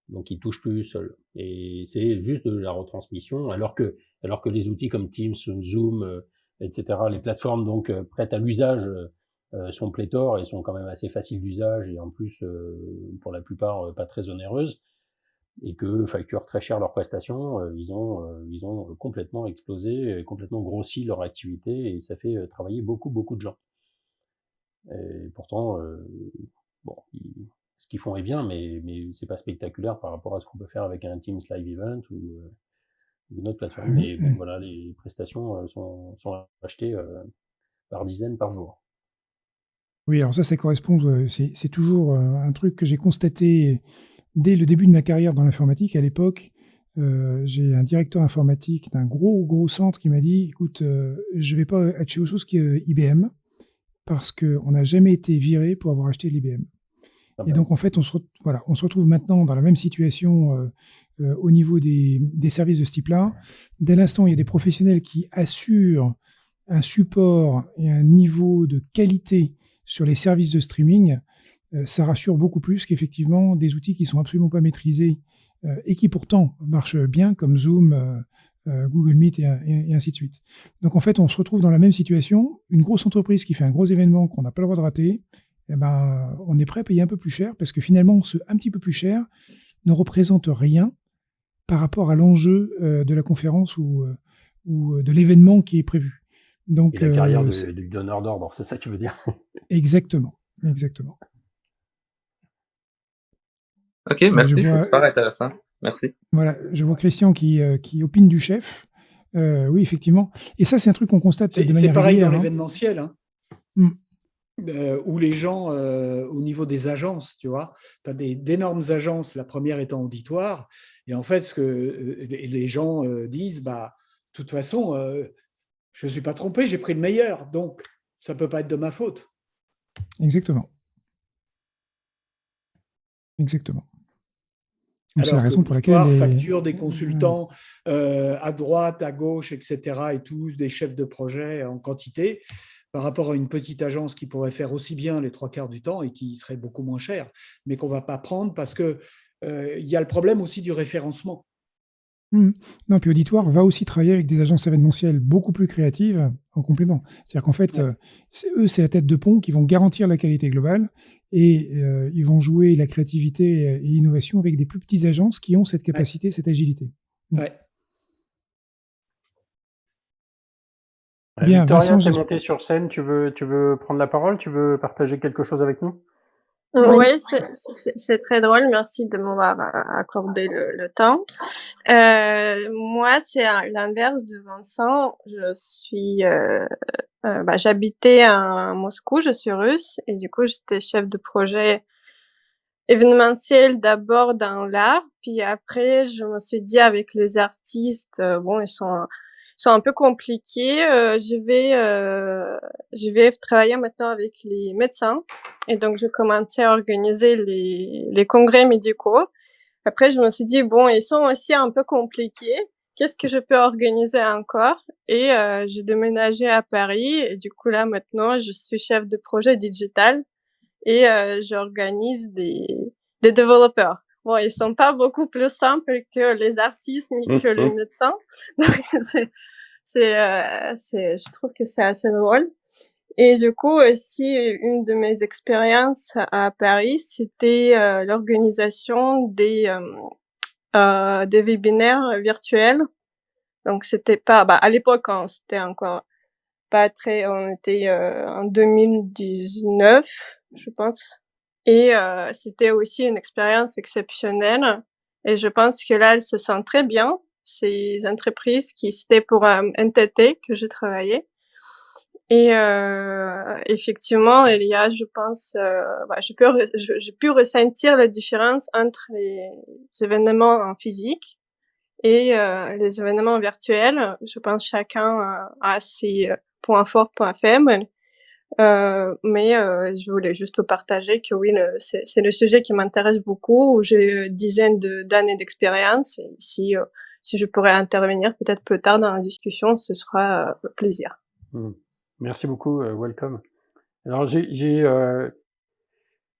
Donc ils touchent plus seuls. Et c'est juste de la retransmission, alors que les outils comme Teams, Zoom, etc., les plateformes donc prêtes à l'usage sont pléthores et sont quand même assez faciles d'usage et en plus pour la plupart pas très onéreuses et que facturent très cher leurs prestations, ils ont complètement explosé, complètement grossi leur activité et ça fait travailler beaucoup de gens. Et pourtant, bon, ce qu'ils font est bien, mais c'est pas spectaculaire par rapport à ce qu'on peut faire avec un Teams Live Event ou une autre plateforme. Mais bon, voilà, les prestations sont achetées par dizaines par jour. Oui, alors ça correspond, c'est toujours, un truc que j'ai constaté dès le début de ma carrière dans l'informatique. À l'époque, j'ai un directeur informatique d'un gros centre qui m'a dit: «Écoute, je vais pas être chez autre chose qu'IBM parce qu'on n'a jamais été viré pour avoir acheté l'IBM». Ah Et bah, donc en fait, on se retrouve maintenant dans la même situation, au niveau des services de ce type-là. Dès l'instant où il y a des professionnels qui assurent un support et un niveau de qualité sur les services de streaming, ça rassure beaucoup plus qu'effectivement des outils qui sont absolument pas maîtrisés, et qui pourtant marchent bien comme Zoom, Google Meet et ainsi de suite. Donc en fait, on se retrouve dans la même situation, une grosse entreprise qui fait un gros événement qu'on n'a pas le droit de rater, et ben, on est prêt à payer un peu plus cher parce que finalement ce un petit peu plus cher ne représente rien par rapport à l'enjeu, de la conférence ou de l'événement qui est prévu. et Donc la carrière c'est du donneur d'ordre, c'est ça que tu veux dire? exactement, exactement. OK, Je merci, c'est vois, super intéressant. Merci. voilà, je vois Christian qui opine du chef. Oui, effectivement, et ça, c'est un truc qu'on constate de C'est manière pareil dans régulière, hein. l'événementiel, hein, Mmh. où les gens, au niveau des agences, tu vois, tu as d'énormes agences, la première étant Auditoire, et en fait, ce que les gens disent, bah, de toute façon, je ne suis pas trompé, j'ai pris le meilleur, donc ça ne peut pas être de ma faute. Exactement. Exactement. Donc c'est la Alors que raison pour laquelle Auditoire les facture des consultants à droite, à gauche, etc., et tous des chefs de projet en quantité, par rapport à une petite agence qui pourrait faire aussi bien les trois quarts du temps et qui serait beaucoup moins chère, mais qu'on ne va pas prendre parce qu'il y a le problème aussi du référencement. Non, puis Auditoire va aussi travailler avec des agences événementielles beaucoup plus créatives en complément. C'est-à-dire qu'en fait, Ouais. c'est la tête de pont qui vont garantir la qualité globale et ils vont jouer la créativité et l'innovation avec des plus petites agences qui ont cette Ouais. capacité, cette agilité. Ouais. Bien, Victoria, Vincent, tu es montée sur scène, tu veux prendre la parole? Tu veux partager quelque chose avec nous? Oui, c'est très drôle. Merci de m'avoir accordé le temps. Moi, c'est l'inverse de Vincent. J'habitais à Moscou, je suis russe, et du coup, j'étais chef de projet événementiel d'abord dans l'art, puis après, je me suis dit avec les artistes, bon, sont un peu compliqués. Je vais travailler maintenant avec les médecins et donc je commençais à organiser les congrès médicaux. Après, je me suis dit, bon, ils sont aussi un peu compliqués. Qu'est-ce que je peux organiser encore? Et j'ai déménagé à Paris. Et du coup, là, maintenant, je suis chef de projet digital et j'organise des développeurs. Bon, ils sont pas beaucoup plus simples que les artistes ni que les médecins. Donc, je trouve que c'est assez drôle. Et du coup, aussi, une de mes expériences à Paris, c'était l'organisation des webinaires virtuels. Donc, c'était pas, à l'époque, hein, c'était encore pas très, on était en 2019, je pense. Et c'était aussi une expérience exceptionnelle. Et je pense que là, elles se sentent très bien. Ces entreprises c'était pour NTT que je travaillais. Et effectivement, il y a, je pense, j'ai pu ressentir la différence entre les événements en physique et les événements virtuels. Je pense chacun a ses points forts, points faibles. Mais je voulais juste partager que oui, c'est le sujet qui m'intéresse beaucoup, où j'ai dizaines d'années d'expérience. Et si je pourrais intervenir peut-être plus tard dans la discussion, ce sera un plaisir. Merci beaucoup, welcome. Alors j'ai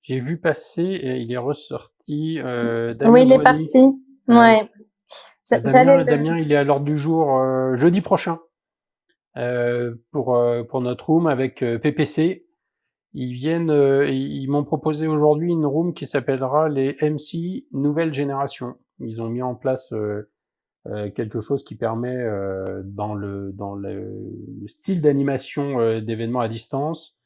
vu passer, et il est ressorti, Damien Oui, il est Douany. parti. Ouais. Damien, il est à l'ordre du jour jeudi prochain pour notre room avec PPC. Ils m'ont proposé aujourd'hui une room qui s'appellera les MC Nouvelle Génération. Ils ont mis en place quelque chose qui permet dans le style d'animation d'événements à distance.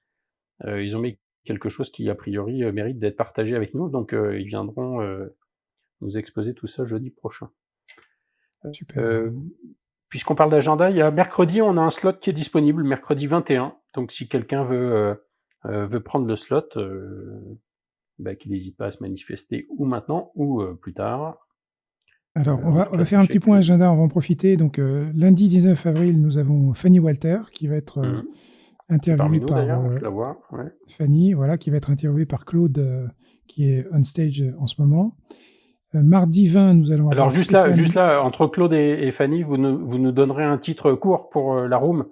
Ils ont mis quelque chose qui a priori mérite d'être partagé avec nous, donc ils viendront nous exposer tout ça jeudi prochain. Super. Puisqu'on parle d'agenda, il y a mercredi, on a un slot qui est disponible, mercredi 21. Donc si quelqu'un veut prendre le slot, qu'il n'hésite pas à se manifester ou maintenant ou plus tard. Alors, on va faire un petit point agenda, on va en profiter. Donc, lundi 19 avril, nous avons Fanny Walter qui va être interviewée par je la vois, ouais. Fanny, voilà, qui va être interviewée par Claude, qui est on stage en ce moment. Mardi 20, nous allons avoir Alors juste là, entre Claude et Fanny, vous nous donnerez un titre court pour la room,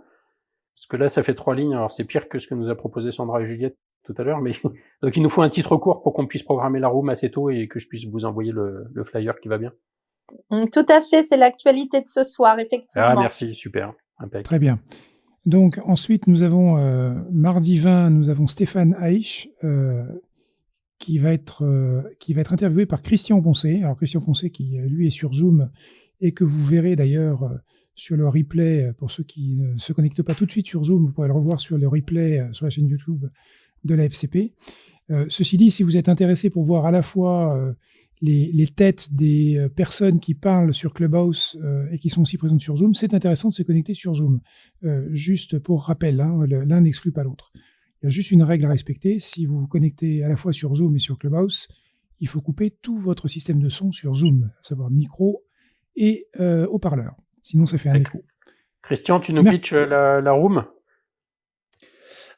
parce que là, ça fait 3 lignes. Alors c'est pire que ce que nous a proposé Sandra et Juliette tout à l'heure, mais donc il nous faut un titre court pour qu'on puisse programmer la room assez tôt et que je puisse vous envoyer le flyer qui va bien. Tout à fait, c'est l'actualité de ce soir, effectivement. Ah merci, super, impec. Très bien. Donc ensuite, nous avons mardi 20, nous avons Stéphane Haïch, qui va être interviewé par Christian Poncé. Alors Christian Poncé qui, lui, est sur Zoom et que vous verrez d'ailleurs sur le replay. Pour ceux qui ne se connectent pas tout de suite sur Zoom, vous pourrez le revoir sur le replay sur la chaîne YouTube de la FCP. Ceci dit, si vous êtes intéressé pour voir à la fois les têtes des personnes qui parlent sur Clubhouse et qui sont aussi présentes sur Zoom, c'est intéressant de se connecter sur Zoom. Juste pour rappel, l'un n'exclut pas l'autre. Il y a juste une règle à respecter. Si vous vous connectez à la fois sur Zoom et sur Clubhouse, il faut couper tout votre système de son sur Zoom, à savoir micro et haut-parleur. Sinon, ça fait un écho. Christian, tu nous pitches la room ?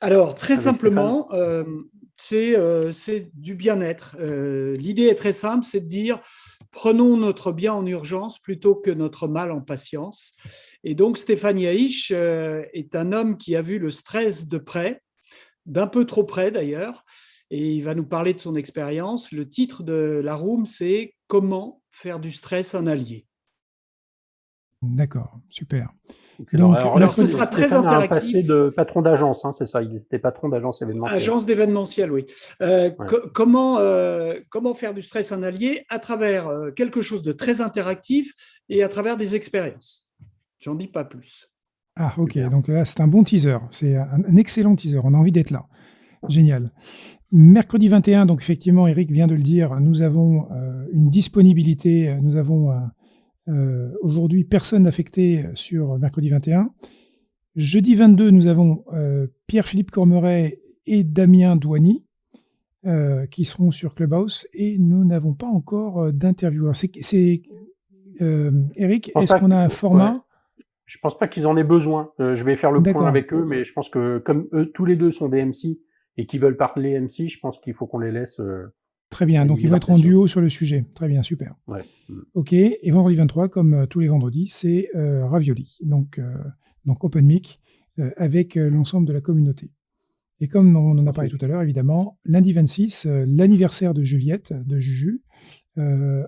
Alors, très simplement, c'est du bien-être. L'idée est très simple, c'est de dire prenons notre bien en urgence plutôt que notre mal en patience. Et donc, Stéphane Haïch est un homme qui a vu le stress de près, d'un peu trop près d'ailleurs, et il va nous parler de son expérience. Le titre de la room, c'est « Comment faire du stress un allié ». D'accord, super. Donc, alors ce sera très interactif. Un passé de patron d'agence, hein, c'est ça, il était patron d'agence événementielle. Agence d'événementiel, oui. Comment faire du stress un allié à travers quelque chose de très interactif et à travers des expériences. J'en dis pas plus. Ah, ok, super. Donc là, c'est un bon teaser, c'est un excellent teaser, on a envie d'être là. Génial. Mercredi 21, donc effectivement, Eric vient de le dire, nous avons une disponibilité, nous avons aujourd'hui personne affecté sur mercredi 21. Jeudi 22, nous avons Pierre-Philippe Cormeret et Damien Douany qui seront sur Clubhouse et nous n'avons pas encore d'interview. Alors Eric, est-ce qu'on a un format Je pense pas qu'ils en aient besoin. Je vais faire le point D'accord. avec eux, mais je pense que comme eux, tous les deux sont des MC et qui veulent parler MC, je pense qu'il faut qu'on les laisse Très bien, donc ils aligner vont leur être en pression. duo sur le sujet. Très bien, super. Ouais. OK, et vendredi 23, comme tous les vendredis, c'est Ravioli, donc open mic avec l'ensemble de la communauté. Et comme on en a parlé tout à l'heure, évidemment, lundi 26, l'anniversaire de Juliette, de Juju,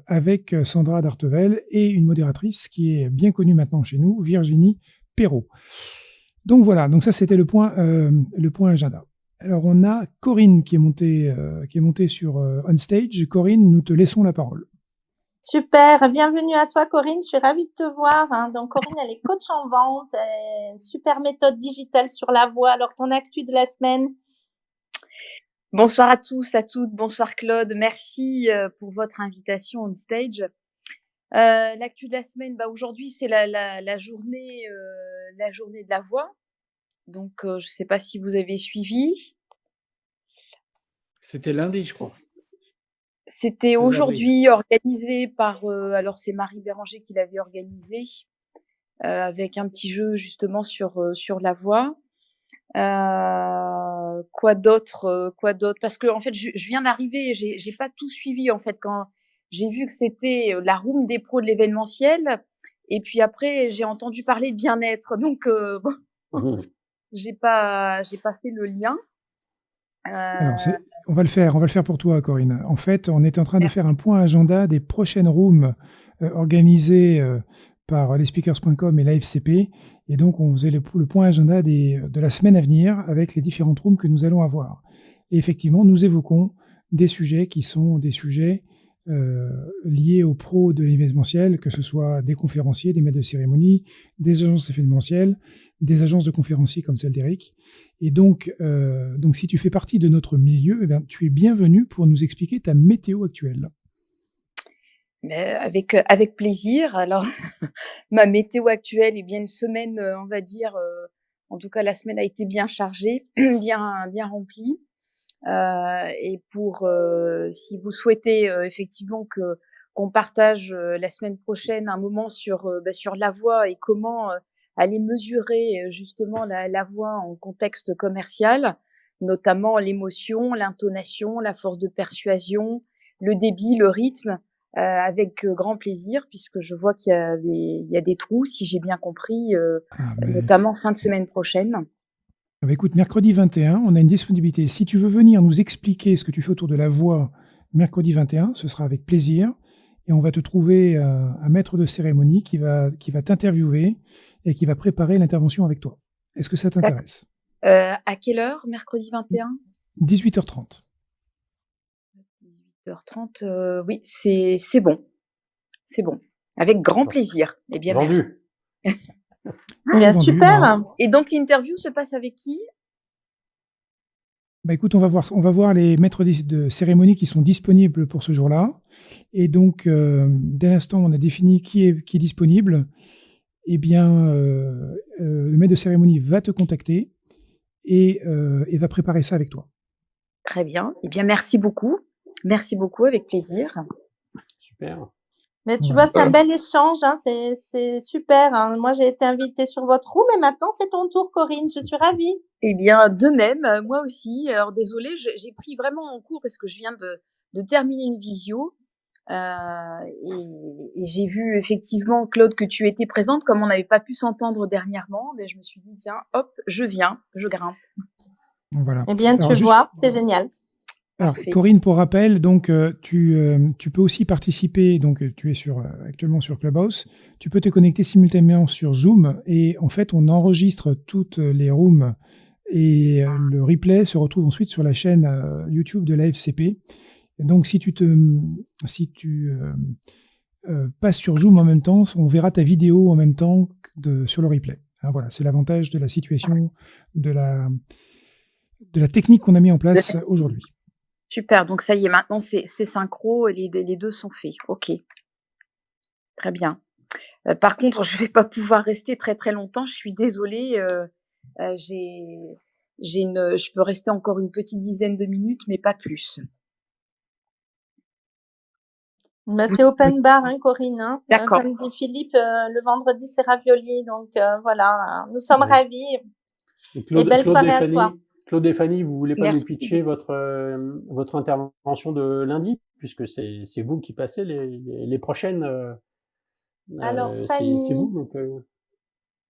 avec Sandra Dartevel et une modératrice qui est bien connue maintenant chez nous, Virginie Perrault. Donc voilà, donc ça c'était le point agenda. Alors on a Corinne qui est montée sur on stage. Corinne, nous te laissons la parole. Super, bienvenue à toi Corinne, je suis ravie de te voir. Donc Corinne, elle est coach en vente, super méthode digitale sur la voix. Alors ton actu de la semaine? Bonsoir à tous, à toutes. Bonsoir Claude. Merci pour votre invitation on stage. L'actu de la semaine, aujourd'hui c'est la journée de la voix. Donc je ne sais pas si vous avez suivi. C'était lundi, je crois. C'était 16 avril. aujourd'hui organisé par, alors c'est Marie Béranger qui l'avait organisé, avec un petit jeu justement sur la voix. Quoi d'autre? Parce que en fait, je viens d'arriver, j'ai pas tout suivi en fait quand j'ai vu que c'était la room des pros de l'événementiel. Et puis après, j'ai entendu parler de bien-être, donc j'ai pas fait le lien. Alors on va le faire pour toi, Corinne. En fait, on est en train de faire un point agenda des prochaines rooms organisées par lesspeakers.com et l'AFCP. Et donc, on faisait le point agenda de la semaine à venir avec les différentes rooms que nous allons avoir. Et effectivement, nous évoquons des sujets qui sont des sujets liés aux pros de l'événementiel, que ce soit des conférenciers, des maîtres de cérémonie, des agences événementielles, des agences de conférenciers comme celle d'Eric. Et donc si tu fais partie de notre milieu, tu es bienvenu pour nous expliquer ta météo actuelle. Mais avec plaisir. Alors, ma météo actuelle est bien une semaine, on va dire, en tout cas la semaine a été bien chargée, bien remplie. Et pour si vous souhaitez effectivement qu'on partage la semaine prochaine un moment sur la voix et comment aller mesurer justement la voix en contexte commercial, notamment l'émotion, l'intonation, la force de persuasion, le débit, le rythme, avec grand plaisir, puisque je vois qu'il y a des trous, si j'ai bien compris, notamment fin de semaine prochaine. Écoute, mercredi 21, on a une disponibilité. Si tu veux venir nous expliquer ce que tu fais autour de la voix mercredi 21, ce sera avec plaisir. Et on va te trouver un maître de cérémonie qui va t'interviewer et qui va préparer l'intervention avec toi. Est-ce que ça t'intéresse? À quelle heure, mercredi 21? 18h30. 18h30, oui, c'est bon. C'est bon. Avec grand plaisir. Eh bien, merci. Bien, super. Et donc, l'interview se passe avec qui? Écoute, on va voir les maîtres de cérémonie qui sont disponibles pour ce jour-là. Et donc, dès l'instant où on a défini qui est disponible, eh bien, le maître de cérémonie va te contacter et va préparer ça avec toi. Très bien. Eh bien, merci beaucoup. Merci beaucoup, avec plaisir. Super. Mais tu vois, c'est un bel échange, c'est super. Moi, j'ai été invitée sur votre room et maintenant, c'est ton tour, Corinne. Je suis ravie. Eh bien, de même, moi aussi. Alors, désolée, j'ai pris vraiment en cours parce que je viens de terminer une visio. Et j'ai vu effectivement, Claude, que tu étais présente. Comme on n'avait pas pu s'entendre dernièrement, je me suis dit, tiens, hop, je viens, je grimpe. Voilà. Eh bien, tu vois, c'est génial. Alors, Corinne, pour rappel, donc tu peux aussi participer. Donc, tu es actuellement sur Clubhouse. Tu peux te connecter simultanément sur Zoom et en fait, on enregistre toutes les rooms et le replay se retrouve ensuite sur la chaîne YouTube de l'AFCP. Et donc, si tu passes sur Zoom en même temps, on verra ta vidéo en même temps sur le replay. Voilà, c'est l'avantage de la situation, de la technique qu'on a mis en place aujourd'hui. Super, donc ça y est, maintenant c'est synchro et les deux sont faits. Ok, très bien. Par contre, je ne vais pas pouvoir rester très très longtemps, je suis désolée. Je peux rester encore une petite dizaine de minutes, mais pas plus. C'est open bar, hein, Corinne. Hein. D'accord. Comme dit Philippe, le vendredi, c'est ravioli. Donc voilà, nous sommes Ouais. ravis. Et Et belle soirée à toi. Claude et Fanny, vous voulez pas nous Merci. pitcher votre intervention de lundi, puisque c'est vous qui passez les prochaines. Alors, C'est Fanny, vous, donc.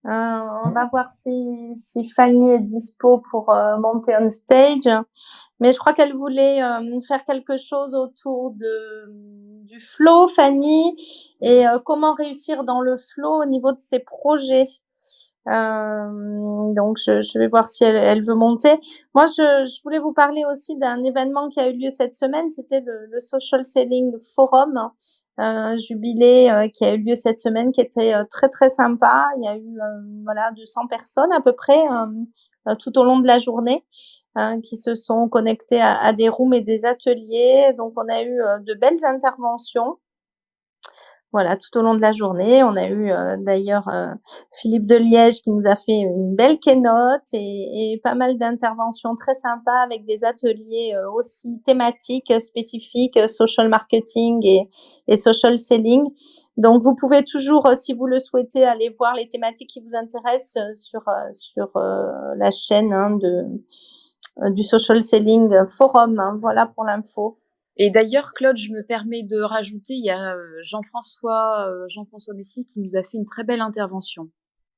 on va voir si Fanny est dispo pour monter on stage. Mais je crois qu'elle voulait faire quelque chose autour du flow, Fanny, et comment réussir dans le flow au niveau de ses projets. Donc, je vais voir si elle veut monter. Moi, je voulais vous parler aussi d'un événement qui a eu lieu cette semaine. C'était le Social Selling Forum, un jubilé qui a eu lieu cette semaine, qui était très, très sympa. Il y a eu 200 personnes à peu près tout au long de la journée qui se sont connectées à des rooms et des ateliers. Donc, on a eu de belles interventions. Voilà, tout au long de la journée. On a eu d'ailleurs Philippe de Liège qui nous a fait une belle keynote et pas mal d'interventions très sympas avec des ateliers aussi thématiques spécifiques, social marketing et social selling. Donc, vous pouvez toujours, si vous le souhaitez, aller voir les thématiques qui vous intéressent sur la chaîne du Social Selling Forum. Hein. Voilà pour l'info. Et d'ailleurs, Claude, je me permets de rajouter, il y a Jean-François Messi qui nous a fait une très belle intervention.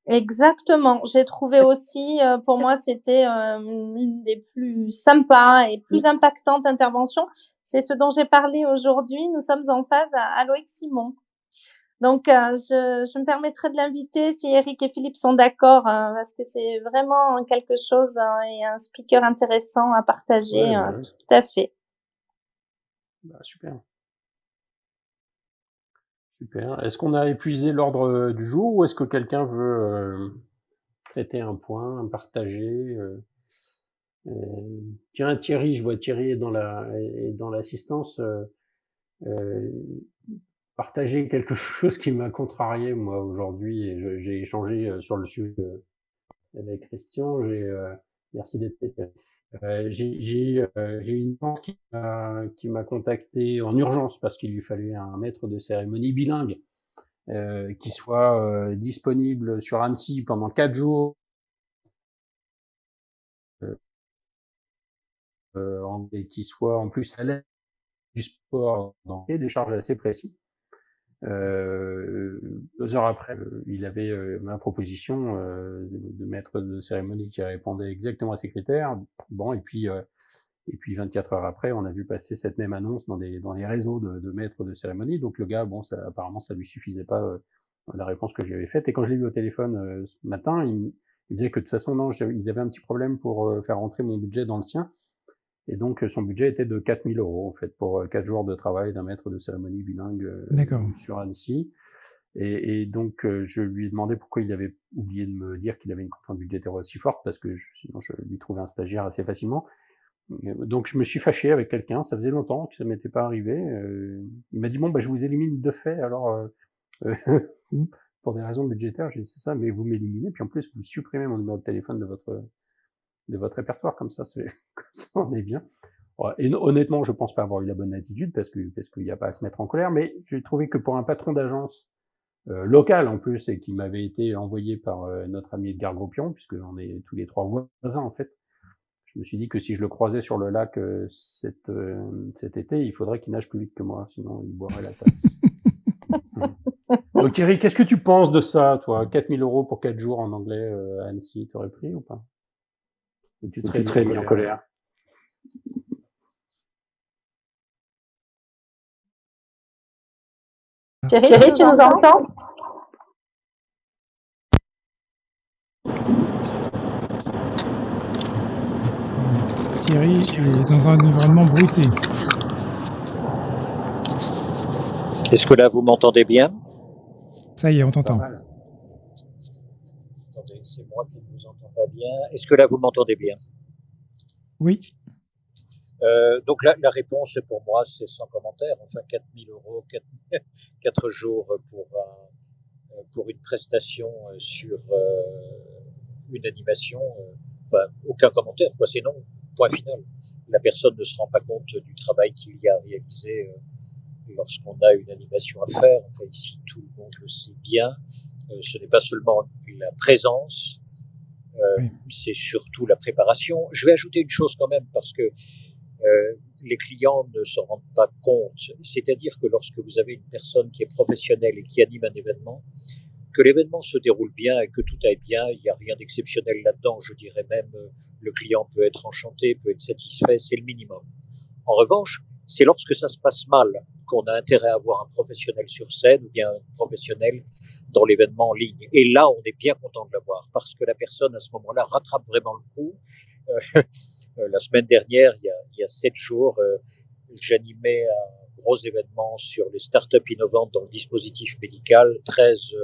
Exactement. J'ai trouvé aussi, pour moi, c'était une des plus sympas et plus impactantes interventions. C'est ce dont j'ai parlé aujourd'hui. Nous sommes en phase à Loïc Simon. Donc, je me permettrai de l'inviter si Eric et Philippe sont d'accord, parce que c'est vraiment quelque chose et un speaker intéressant à partager. Ouais. Tout à fait. Bah, super. Super. Est-ce qu'on a épuisé l'ordre du jour ou est-ce que quelqu'un veut traiter un point, partager Tiens, Thierry, je vois Thierry est dans l'assistance. Partager quelque chose qui m'a contrarié moi aujourd'hui et j'ai échangé sur le sujet avec Christian. Merci d'être là. J'ai une tante qui m'a contacté en urgence parce qu'il lui fallait un maître de cérémonie bilingue qui soit disponible sur Annecy pendant 4 jours et qui soit en plus à l'aise du sport et des charges assez précis. 2 heures après, il avait ma proposition de maître de cérémonie qui répondait exactement à ces critères. Bon, et puis 24 heures après, on a vu passer cette même annonce dans les réseaux de maîtres de cérémonie. Donc le gars, bon, apparemment, ça lui suffisait pas la réponse que je lui avais faite. Et quand je l'ai vu au téléphone ce matin, il disait que de toute façon, non, il avait un petit problème pour faire rentrer mon budget dans le sien. Et donc, son budget était de 4 000 € en fait, pour 4 jours de travail d'un maître de cérémonie bilingue sur Annecy. Et donc, je lui ai demandé pourquoi il avait oublié de me dire qu'il avait une contrainte budgétaire aussi forte, parce que sinon je lui trouvais un stagiaire assez facilement. Donc, je me suis fâché avec quelqu'un, ça faisait longtemps que ça m'était pas arrivé. Il m'a dit, bon, bah, je vous élimine de fait, alors, pour des raisons budgétaires. J'ai dit, c'est ça, mais vous m'éliminez, puis en plus, vous supprimez mon numéro de téléphone de votre répertoire, comme ça on est bien. Et honnêtement, je pense pas avoir eu la bonne attitude parce qu'il n'y a pas à se mettre en colère, mais j'ai trouvé que pour un patron d'agence local en plus et qui m'avait été envoyé par notre ami Edgar Gropion, puisque on est tous les 3 voisins en fait, je me suis dit que si je le croisais sur le lac cet été, il faudrait qu'il nage plus vite que moi, sinon il boirait la tasse. Donc Thierry, qu'est-ce que tu penses de ça, toi? 4 000 € pour 4 jours en anglais à Annecy, t'aurais pris ou pas? Ou tu te serais mis en colère? Thierry, tu nous entends? Thierry est dans un environnement bruité. Est-ce que là, vous m'entendez bien? Ça y est, on t'entend. Attendez, c'est moi qui ne vous entends pas bien. Est-ce que là, vous m'entendez bien? Oui. Donc la réponse pour moi, c'est sans commentaire. Enfin, 4 000 €, 4 jours pour une prestation sur une animation. Enfin, aucun commentaire, quoi. C'est non, point final. La personne ne se rend pas compte du travail qu'il y a réalisé lorsqu'on a une animation à faire, enfin ici tout le monde le sait bien, ce n'est pas seulement la présence, c'est surtout la préparation. Je vais ajouter une chose quand même parce que les clients ne s'en rendent pas compte. C'est-à-dire que lorsque vous avez une personne qui est professionnelle et qui anime un événement, que l'événement se déroule bien et que tout aille bien, il n'y a rien d'exceptionnel là-dedans. Je dirais même, le client peut être enchanté, peut être satisfait, c'est le minimum. En revanche, c'est lorsque ça se passe mal qu'on a intérêt à avoir un professionnel sur scène ou bien un professionnel dans l'événement en ligne. Et là, on est bien content de l'avoir parce que la personne, à ce moment-là, rattrape vraiment le coup. La semaine dernière, il y a 7 jours, j'animais un gros événement sur les startups innovantes dans le dispositif médical, 13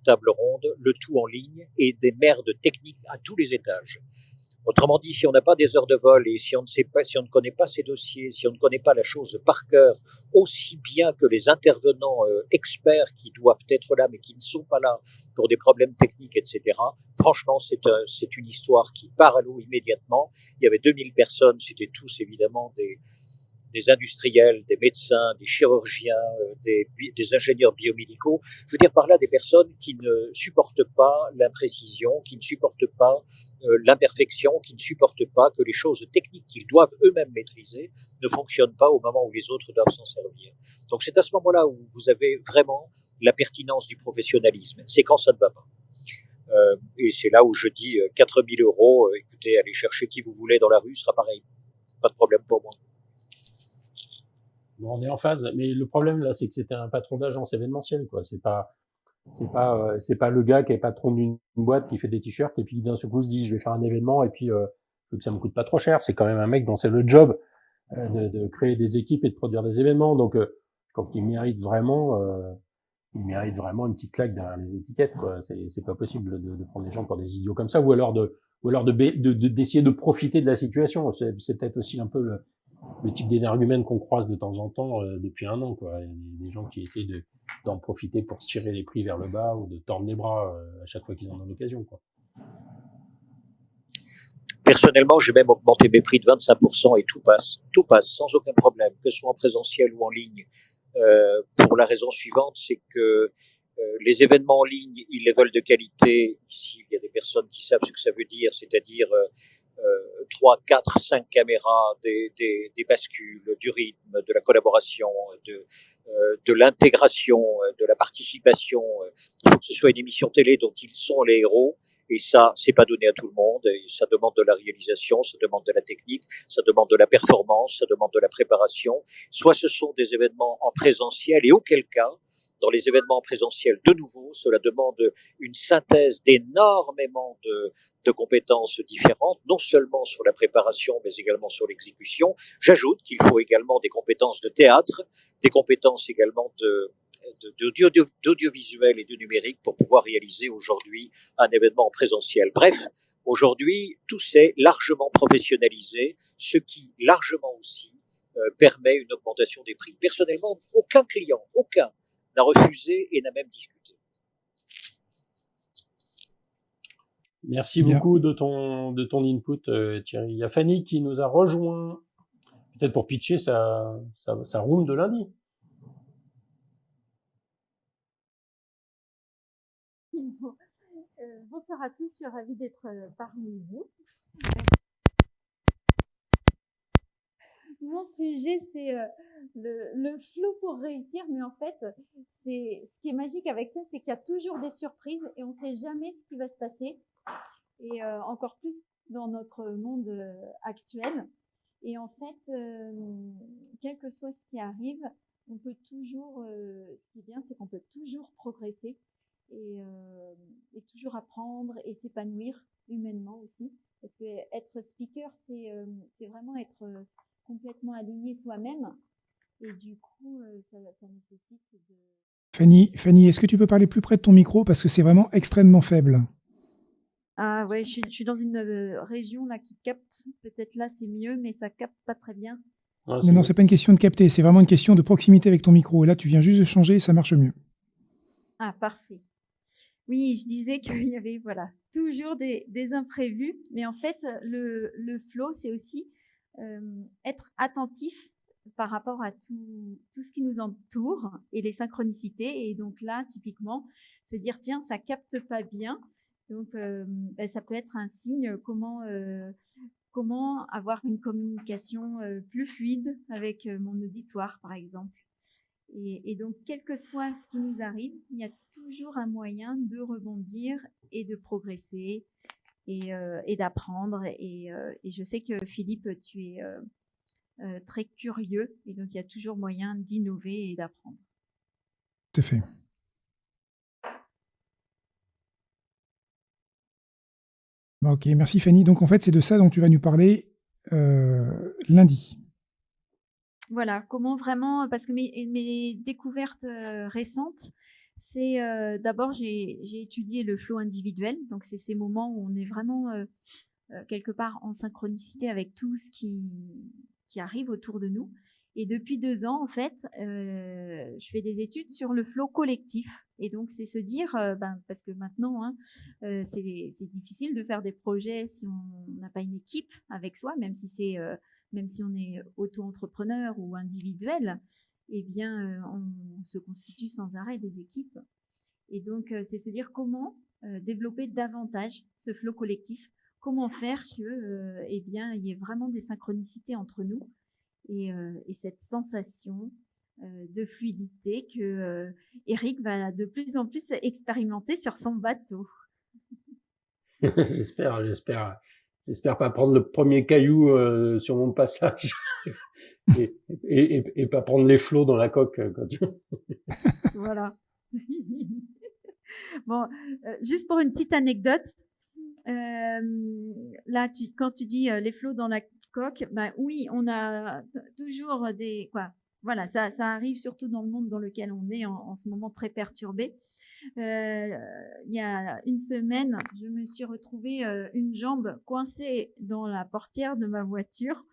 tables rondes, le tout en ligne et des maires de technique à tous les étages. Autrement dit, si on n'a pas des heures de vol et si on ne connaît pas ces dossiers, si on ne connaît pas la chose par cœur, aussi bien que les intervenants experts qui doivent être là mais qui ne sont pas là pour des problèmes techniques, etc., franchement, c'est une histoire qui part à l'eau immédiatement. Il y avait 2000 personnes, c'était tous évidemment des industriels, des médecins, des chirurgiens, des ingénieurs biomédicaux. Je veux dire par là des personnes qui ne supportent pas l'imprécision, qui ne supportent pas l'imperfection, qui ne supportent pas que les choses techniques qu'ils doivent eux-mêmes maîtriser ne fonctionnent pas au moment où les autres doivent s'en servir. Donc c'est à ce moment-là où vous avez vraiment la pertinence du professionnalisme. C'est quand ça ne va pas. Et c'est là où je dis 4 000 €, écoutez, allez chercher qui vous voulez dans la rue, ce sera pareil. Pas de problème pour moi. Bon, on est en phase, mais le problème là, c'est que c'était un patron d'agence événementielle, quoi. C'est pas le gars qui est patron d'une boîte qui fait des t-shirts et puis d'un seul coup se dit je vais faire un événement et puis faut que ça me coûte pas trop cher. C'est quand même un mec dont c'est le job de créer des équipes et de produire des événements. Donc je trouve qu'il mérite vraiment une petite claque derrière les étiquettes, quoi. C'est pas possible de prendre les gens pour des idiots comme ça, ou alors d'essayer de profiter de la situation. C'est peut-être aussi un peu le type d'énergumène qu'on croise de temps en temps depuis 1 an, quoi. Il y a des gens qui essayent d'en profiter pour tirer les prix vers le bas ou de tordre les bras à chaque fois qu'ils en ont l'occasion, quoi. Personnellement, j'ai même augmenté mes prix de 25% et tout passe sans aucun problème, que ce soit en présentiel ou en ligne. Pour la raison suivante, c'est que les événements en ligne, ils les veulent de qualité. Ici, il y a des personnes qui savent ce que ça veut dire, c'est-à-dire 3, 4, 5 caméras, des bascules, du rythme, de la collaboration, de l'intégration, de la participation. Il faut que ce soit une émission télé dont ils sont les héros. Et ça, c'est pas donné à tout le monde. Et ça demande de la réalisation, ça demande de la technique, ça demande de la performance, ça demande de la préparation. Soit ce sont des événements en présentiel, et auquel cas, dans les événements en présentiel, de nouveau, cela demande une synthèse d'énormément de compétences différentes, non seulement sur la préparation, mais également sur l'exécution. J'ajoute qu'il faut également des compétences de théâtre, des compétences également d'audiovisuel et de numérique pour pouvoir réaliser aujourd'hui un événement en présentiel. Bref, aujourd'hui, tout s'est largement professionnalisé, ce qui largement aussi permet une augmentation des prix. Personnellement, aucun client, n'a refusé et n'a même discuté. Merci beaucoup de ton input, Thierry. Il y a Fanny qui nous a rejoint, peut-être pour pitcher sa room de lundi. Bonsoir à tous, je suis ravie d'être parmi vous. Mon sujet, c'est le flow pour réussir, mais en fait, ce qui est magique avec ça, c'est qu'il y a toujours des surprises et on ne sait jamais ce qui va se passer. Et encore plus dans notre monde actuel. Et en fait, quel que soit ce qui arrive, on peut toujours, ce qui est bien, c'est qu'on peut toujours progresser et toujours apprendre et s'épanouir humainement aussi. Parce que être speaker, c'est vraiment être complètement aligné soi-même. Et du coup, ça nécessite de... Fanny, est-ce que tu peux parler plus près de ton micro parce que c'est vraiment extrêmement faible? Ah ouais, je suis dans une région là qui capte. Peut-être là c'est mieux, mais ça capte pas très bien. Ah, Non, c'est pas une question de capter, c'est vraiment une question de proximité avec ton micro. Et là, tu viens juste de changer et ça marche mieux. Ah, parfait. Oui, je disais qu'il y avait voilà, toujours des imprévus, mais en fait, le flow, c'est aussi être attentif par rapport à tout ce qui nous entoure et les synchronicités. Et donc là, typiquement, se dire, tiens, ça capte pas bien. Donc, ça peut être un signe comment avoir une communication plus fluide avec mon auditoire, par exemple. Et donc, quel que soit ce qui nous arrive, il y a toujours un moyen de rebondir et de progresser et d'apprendre. Et je sais que Philippe, tu es très curieux et donc il y a toujours moyen d'innover et d'apprendre. Tout à fait. Ok, merci Fanny. Donc en fait, c'est de ça dont tu vas nous parler lundi. Voilà, comment vraiment, parce que mes découvertes récentes, c'est d'abord j'ai étudié le flow individuel, donc c'est ces moments où on est vraiment quelque part en synchronicité avec tout ce qui arrive autour de nous. Et depuis 2 ans, en fait, je fais des études sur le flow collectif. Et donc, c'est se dire, parce que maintenant, hein, c'est difficile de faire des projets si on n'a pas une équipe avec soi, même si on est auto-entrepreneur ou individuel, eh bien, on se constitue sans arrêt des équipes. Et donc, c'est se dire comment développer davantage ce flow collectif, comment faire que, eh bien, il y ait vraiment des synchronicités entre nous et cette sensation de fluidité que Eric va de plus en plus expérimenter sur son bateau. J'espère pas prendre le premier caillou sur mon passage et pas prendre les flots dans la coque quand tu... Voilà. Bon, juste pour une petite anecdote, là, quand tu dis les flots dans la coque, ben oui, on a toujours voilà, ça arrive surtout dans le monde dans lequel on est en ce moment très perturbé. Il y a une semaine, je me suis retrouvée une jambe coincée dans la portière de ma voiture.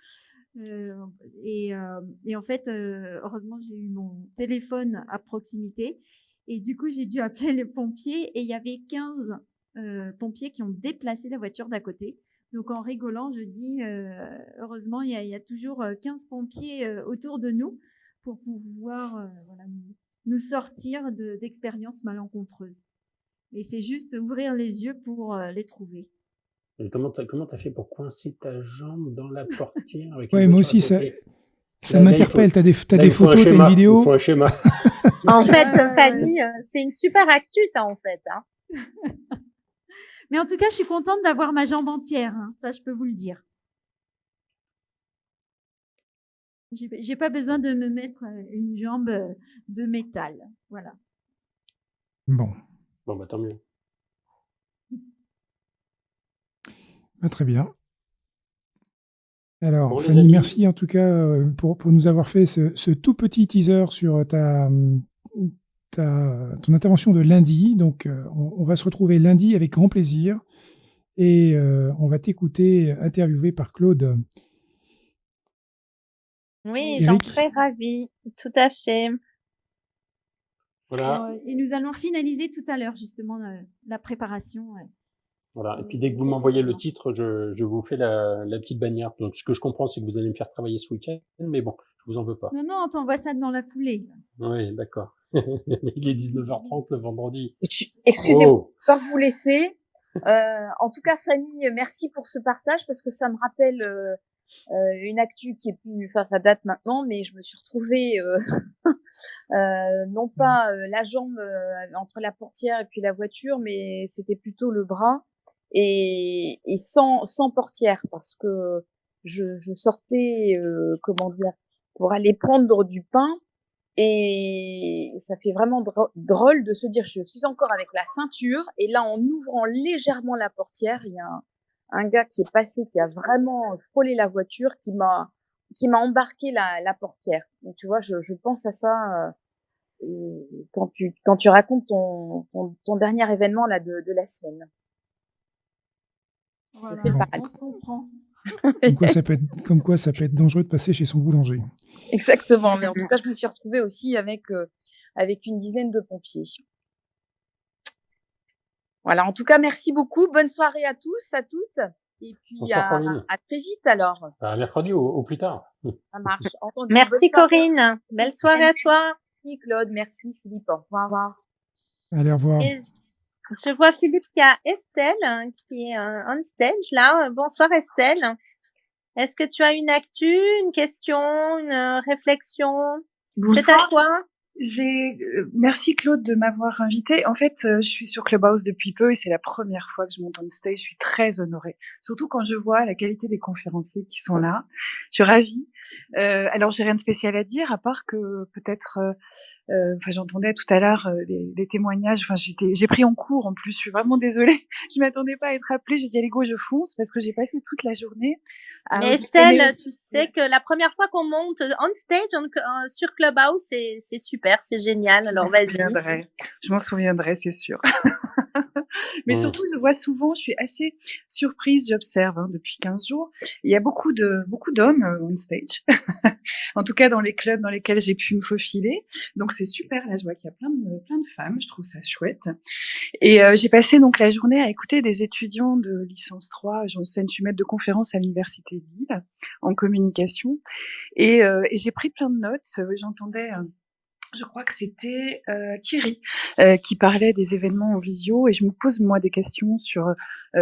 Et en fait, heureusement, j'ai eu mon téléphone à proximité. Et du coup, j'ai dû appeler les pompiers et il y avait 15 pompiers qui ont déplacé la voiture d'à côté. Donc, en rigolant, je dis, heureusement, il y a toujours 15 pompiers autour de nous pour pouvoir voilà, nous sortir d'expériences malencontreuses. Et c'est juste ouvrir les yeux pour les trouver. Et comment t'as fait pour coincer ta jambe dans la portière avec Ouais, une moi voiture aussi, à côté? ça m'interpelle. T'as des il faut un photos, t'as une schéma, vidéo. Il faut un schéma. En fait, Fanny, c'est une super actu, ça, en fait. Hein. Mais en tout cas, je suis contente d'avoir ma jambe entière. Hein. Ça, je peux vous le dire. J'ai pas besoin de me mettre une jambe de métal. Voilà. Bon, Bon, tant mieux. très bien. Alors, Bon, les Fanny, amis. merci en tout cas pour nous avoir fait ce tout petit teaser sur ton intervention de lundi. Donc, on va se retrouver lundi avec grand plaisir et on va t'écouter interviewé par Claude. Oui, Eric. j'en serais ravie, tout à fait. Voilà. Et nous allons finaliser tout à l'heure, justement, la préparation. Voilà. Et puis dès que vous m'envoyez le titre, je vous fais la petite bannière. Donc ce que je comprends, c'est que vous allez me faire travailler ce week-end, mais bon, je vous en veux pas. Non, on t'envoie ça dans la foulée. Oui, d'accord. Il est 19h30 le vendredi. Excusez-moi, Oh. je dois vous laisser. En tout cas, Fanny, merci pour ce partage parce que ça me rappelle une actu qui est plus, enfin ça date maintenant, mais je me suis retrouvée non pas la jambe entre la portière et puis la voiture, mais c'était plutôt le bras et sans portière parce que je sortais comment dire pour aller prendre du pain et ça fait vraiment drôle de se dire je suis encore avec la ceinture et là en ouvrant légèrement la portière il y a un gars qui est passé qui a vraiment frôlé la voiture qui m'a embarqué la portière. Donc tu vois je pense à ça quand tu racontes ton dernier événement là de la semaine. Voilà, Bon. on se comprend. Comme quoi, ça peut être dangereux de passer chez son boulanger. Exactement, mais en tout cas, je me suis retrouvée aussi avec une dizaine de pompiers. Voilà, en tout cas, merci beaucoup. Bonne soirée à tous, à toutes. Et puis, Bonsoir, Pauline. à très vite alors. À mercredi, au plus tard. Ça marche. Entendu. Bonne Merci soirée. Corinne. Belle soirée à toi. Merci Claude, merci Philippe. Au revoir. Allez, au revoir. Et je vois Philippe, qu'il y a Estelle qui est on stage là. Bonsoir Estelle. Est-ce que tu as une actu, une question, une réflexion? C'est à Bonsoir. toi. Merci Claude de m'avoir invitée. En fait, je suis sur Clubhouse depuis peu et c'est la première fois que je monte on stage. Je suis très honorée, surtout quand je vois la qualité des conférenciers qui sont là. Je suis ravie. Alors, j'ai rien de spécial à dire, à part que peut-être, enfin, j'entendais tout à l'heure les témoignages. Enfin, j'ai pris en cours en plus. Je suis vraiment désolée. Je m'attendais pas à être appelée. J'ai dit allez go, je fonce parce que j'ai passé toute la journée à Mais auditionner. Estelle, tu sais que la première fois qu'on monte on stage sur Clubhouse, c'est super, c'est génial. Je Alors m'en vas-y. souviendrai. Je m'en souviendrai, c'est sûr. Mais Mmh. surtout, je vois souvent, je suis assez surprise, j'observe depuis 15 jours. Il y a beaucoup d'hommes on stage, en tout cas dans les clubs dans lesquels j'ai pu me faufiler. Donc c'est super. Là, je vois qu'il y a plein de femmes. Je trouve ça chouette. Et j'ai passé donc la journée à écouter des étudiants de licence 3. Je suis maître de conférence à l'université de Lille en communication. Et j'ai pris plein de notes. J'entendais. Je crois que c'était Thierry qui parlait des événements en visio et je me pose moi des questions sur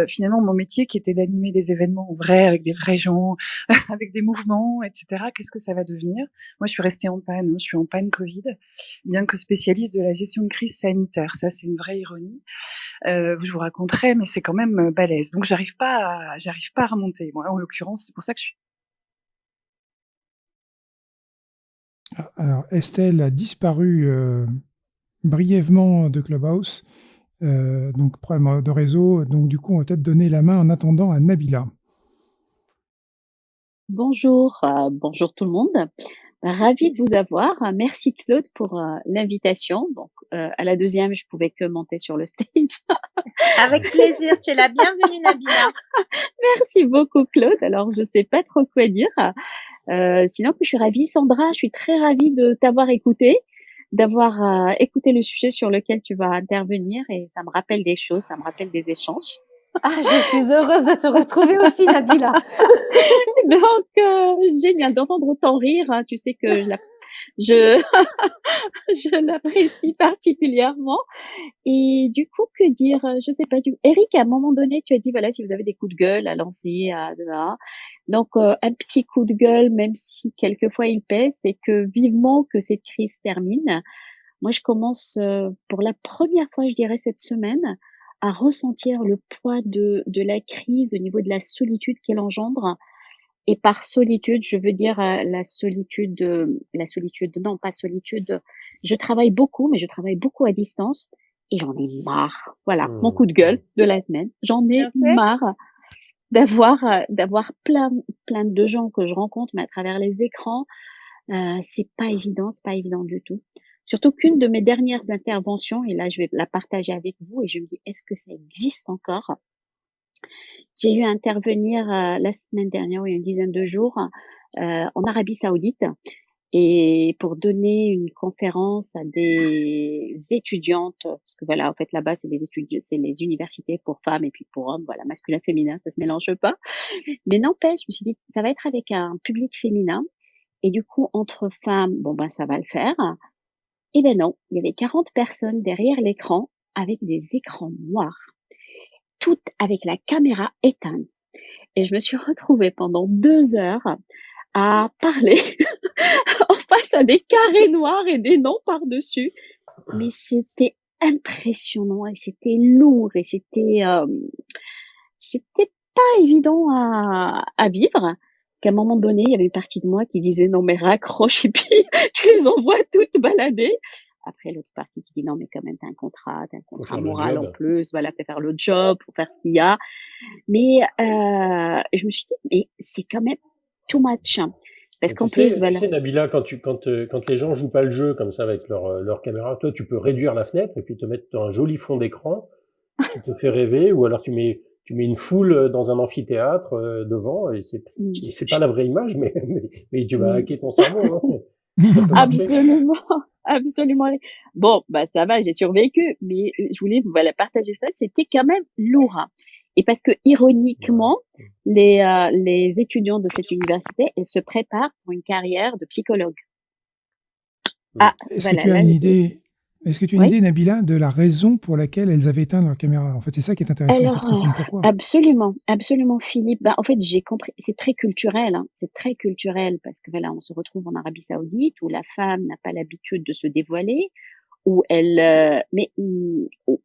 finalement mon métier qui était d'animer des événements en vrai avec des vrais gens, avec des mouvements, etc. Qu'est-ce que ça va devenir? Moi, je suis restée en panne. Je suis en panne Covid, bien que spécialiste de la gestion de crise sanitaire. Ça, c'est une vraie ironie. Je vous raconterai, mais c'est quand même balèze. Donc, j'arrive pas à remonter. Moi, en l'occurrence, c'est pour ça que je suis. Alors, Estelle a disparu brièvement de Clubhouse. Donc, problème de réseau. Donc, du coup, on va peut-être donner la main en attendant à Nabila. Bonjour, bonjour tout le monde. Ravie de vous avoir. Merci Claude pour l'invitation. Donc, à la deuxième, je pouvais que monter sur le stage. Avec plaisir, tu es la bienvenue Nabila. Merci beaucoup Claude. Alors, je sais pas trop quoi dire. Sinon, je suis ravie. Sandra, je suis très ravie de t'avoir écouté, d'avoir écouté le sujet sur lequel tu vas intervenir et ça me rappelle des choses, ça me rappelle des échanges. Ah, je suis heureuse de te retrouver aussi, Nabila. Donc, génial d'entendre ton rire. Hein, tu sais que je je l'apprécie particulièrement. Et du coup, que dire? Je sais pas. Eric, à un moment donné, tu as dit voilà, si vous avez des coups de gueule à lancer, donc un petit coup de gueule, même si quelquefois il pèse, c'est que vivement que cette crise termine. Moi, je commence pour la première fois, je dirais cette semaine, à ressentir le poids de la crise au niveau de la solitude qu'elle engendre. Et par solitude, je veux dire la solitude, non pas solitude. Je travaille beaucoup, mais je travaille beaucoup à distance et j'en ai marre. Voilà, mon coup de gueule de la semaine. J'en ai marre d'avoir plein de gens que je rencontre, mais à travers les écrans, c'est pas évident du tout. Surtout qu'une de mes dernières interventions, et là je vais la partager avec vous, et je me dis est-ce que ça existe encore? J'ai eu à intervenir la semaine dernière, il y a une dizaine de jours, en Arabie Saoudite, et pour donner une conférence à des étudiantes, parce que voilà, en fait là-bas c'est les universités pour femmes et puis pour hommes, voilà, masculin, féminin, ça se mélange pas. Mais n'empêche, je me suis dit ça va être avec un public féminin, et du coup entre femmes, bon ben ça va le faire. Eh ben non, il y avait 40 personnes derrière l'écran avec des écrans noirs, toutes avec la caméra éteinte. Et je me suis retrouvée pendant 2 heures à parler en face à des carrés noirs et des noms par-dessus. Mais c'était impressionnant et c'était lourd et c'était pas évident à vivre. Qu'à un moment donné, il y avait une partie de moi qui disait non mais raccroche et puis tu les envoies toutes balader. Après l'autre partie qui dit non mais quand même t'as un contrat faire le moral en job. plus, voilà, faut faire le job, faut faire ce qu'il y a. Mais je me suis dit mais c'est quand même too much. Parce Mais qu'en plus, voilà. tu sais, Nabila, quand les gens jouent pas le jeu comme ça avec leur caméra, toi, tu peux réduire la fenêtre et puis te mettre un joli fond d'écran qui te fait rêver, ou alors tu mets une foule dans un amphithéâtre devant, et c'est pas la vraie image, mais tu vas hacker ton cerveau. Hein. Ça peut marcher. Absolument, absolument. Bon, bah ça va, j'ai survécu, mais je voulais voilà partager ça. C'était quand même lourd. Et parce que ironiquement, les étudiants de cette université, elles se préparent pour une carrière de psychologue. Ah, Est-ce que voilà, tu as là, une idée oui. Nabila, de la raison pour laquelle elles avaient éteint leur caméra? En fait, c'est ça qui est intéressant, c'est de Alors, comprendre pourquoi. absolument, absolument, Philippe. Bah, en fait, j'ai compris. C'est très culturel, hein. C'est très culturel parce que voilà, on se retrouve en Arabie Saoudite où la femme n'a pas l'habitude de se dévoiler, où elle,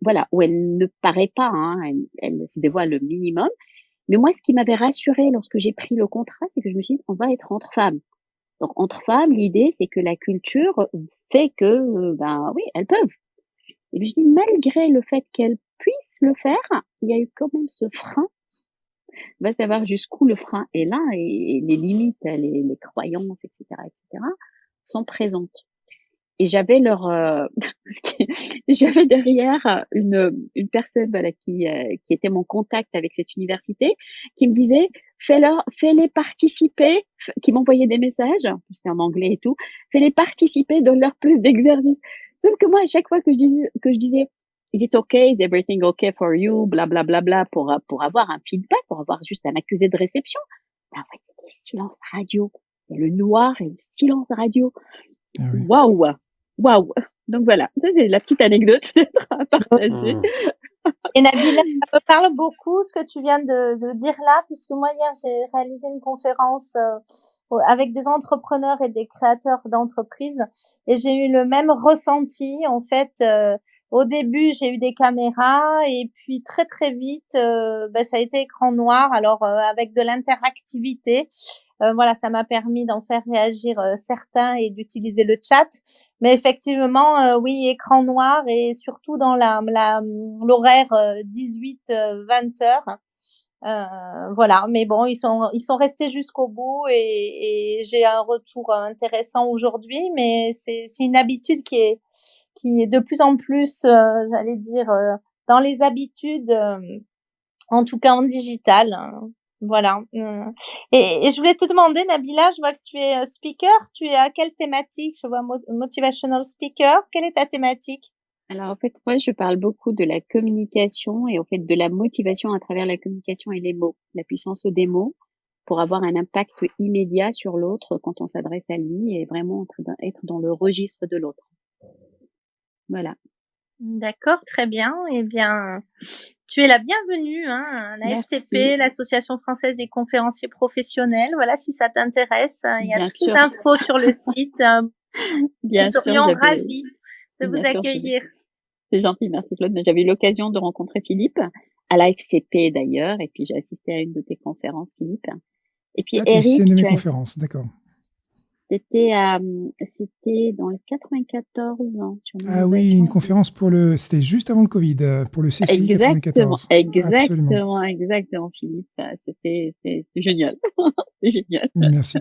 voilà, où elle ne paraît pas, hein, elle se dévoile le minimum. Mais moi, ce qui m'avait rassurée lorsque j'ai pris le contrat, c'est que je me suis dit, on va être entre femmes. Donc, entre femmes, l'idée, c'est que la culture fait que, ben oui, elles peuvent. Et puis, je dis, malgré le fait qu'elles puissent le faire, il y a eu quand même ce frein. On va savoir jusqu'où le frein est là et les limites, les croyances, etc., sont présentes. Et j'avais j'avais derrière une personne, voilà, qui était mon contact avec cette université, qui me disait, fais-les participer, qui m'envoyait des messages, c'était en anglais et tout, fais-les participer, donne-leur plus d'exercices. Sauf que moi, à chaque fois que je disais, is it okay? Is everything okay for you? Bla, bla, bla, bla, pour avoir un feedback, pour avoir juste un accusé de réception. Ben, en fait, c'était le silence radio. Et le noir et le silence radio. Ah oui. Waouh! Waouh! Donc voilà, ça c'est la petite anecdote peut-être à partager. Et Nabila, ça me parle beaucoup ce que tu viens de dire là, puisque moi hier j'ai réalisé une conférence avec des entrepreneurs et des créateurs d'entreprises et j'ai eu le même ressenti. En fait, au début j'ai eu des caméras et puis très très vite ça a été écran noir. Alors avec de l'interactivité. Voilà, ça m'a permis d'en faire réagir certains et d'utiliser le chat. Mais effectivement, oui, écran noir et surtout dans l'horaire 18-20 heures. Voilà, mais bon, ils sont restés jusqu'au bout et j'ai un retour intéressant aujourd'hui. Mais c'est une habitude qui est de plus en plus, j'allais dire, dans les habitudes, en tout cas en digital. Voilà. Et je voulais te demander, Nabila, je vois que tu es speaker. Tu es à quelle thématique? Je vois motivational speaker. Quelle est ta thématique? Alors en fait, moi je parle beaucoup de la communication et en fait de la motivation à travers la communication et les mots, la puissance des mots pour avoir un impact immédiat sur l'autre quand on s'adresse à lui et vraiment être dans le registre de l'autre. Voilà. D'accord, très bien. Eh bien, tu es la bienvenue, hein, à la FCP, l'Association française des conférenciers professionnels. Voilà, si ça t'intéresse, il y a Bien toutes les sûr. infos sur le site. Bien Nous sûr, serions ravis de vous bien sûr, accueillir. c'est gentil, merci Claude. Mais j'avais eu l'occasion de rencontrer Philippe à la FCP d'ailleurs, et puis j'ai assisté à une de tes conférences, Philippe. Et puis Ah, tu Eric, une de mes tu as conférences, d'accord. c'était dans le 94, sur Ah oui, l'innovation. une conférence c'était juste avant le Covid, pour le CCI 94. Absolument. Exactement, Philippe. C'était génial. C'était génial. Merci.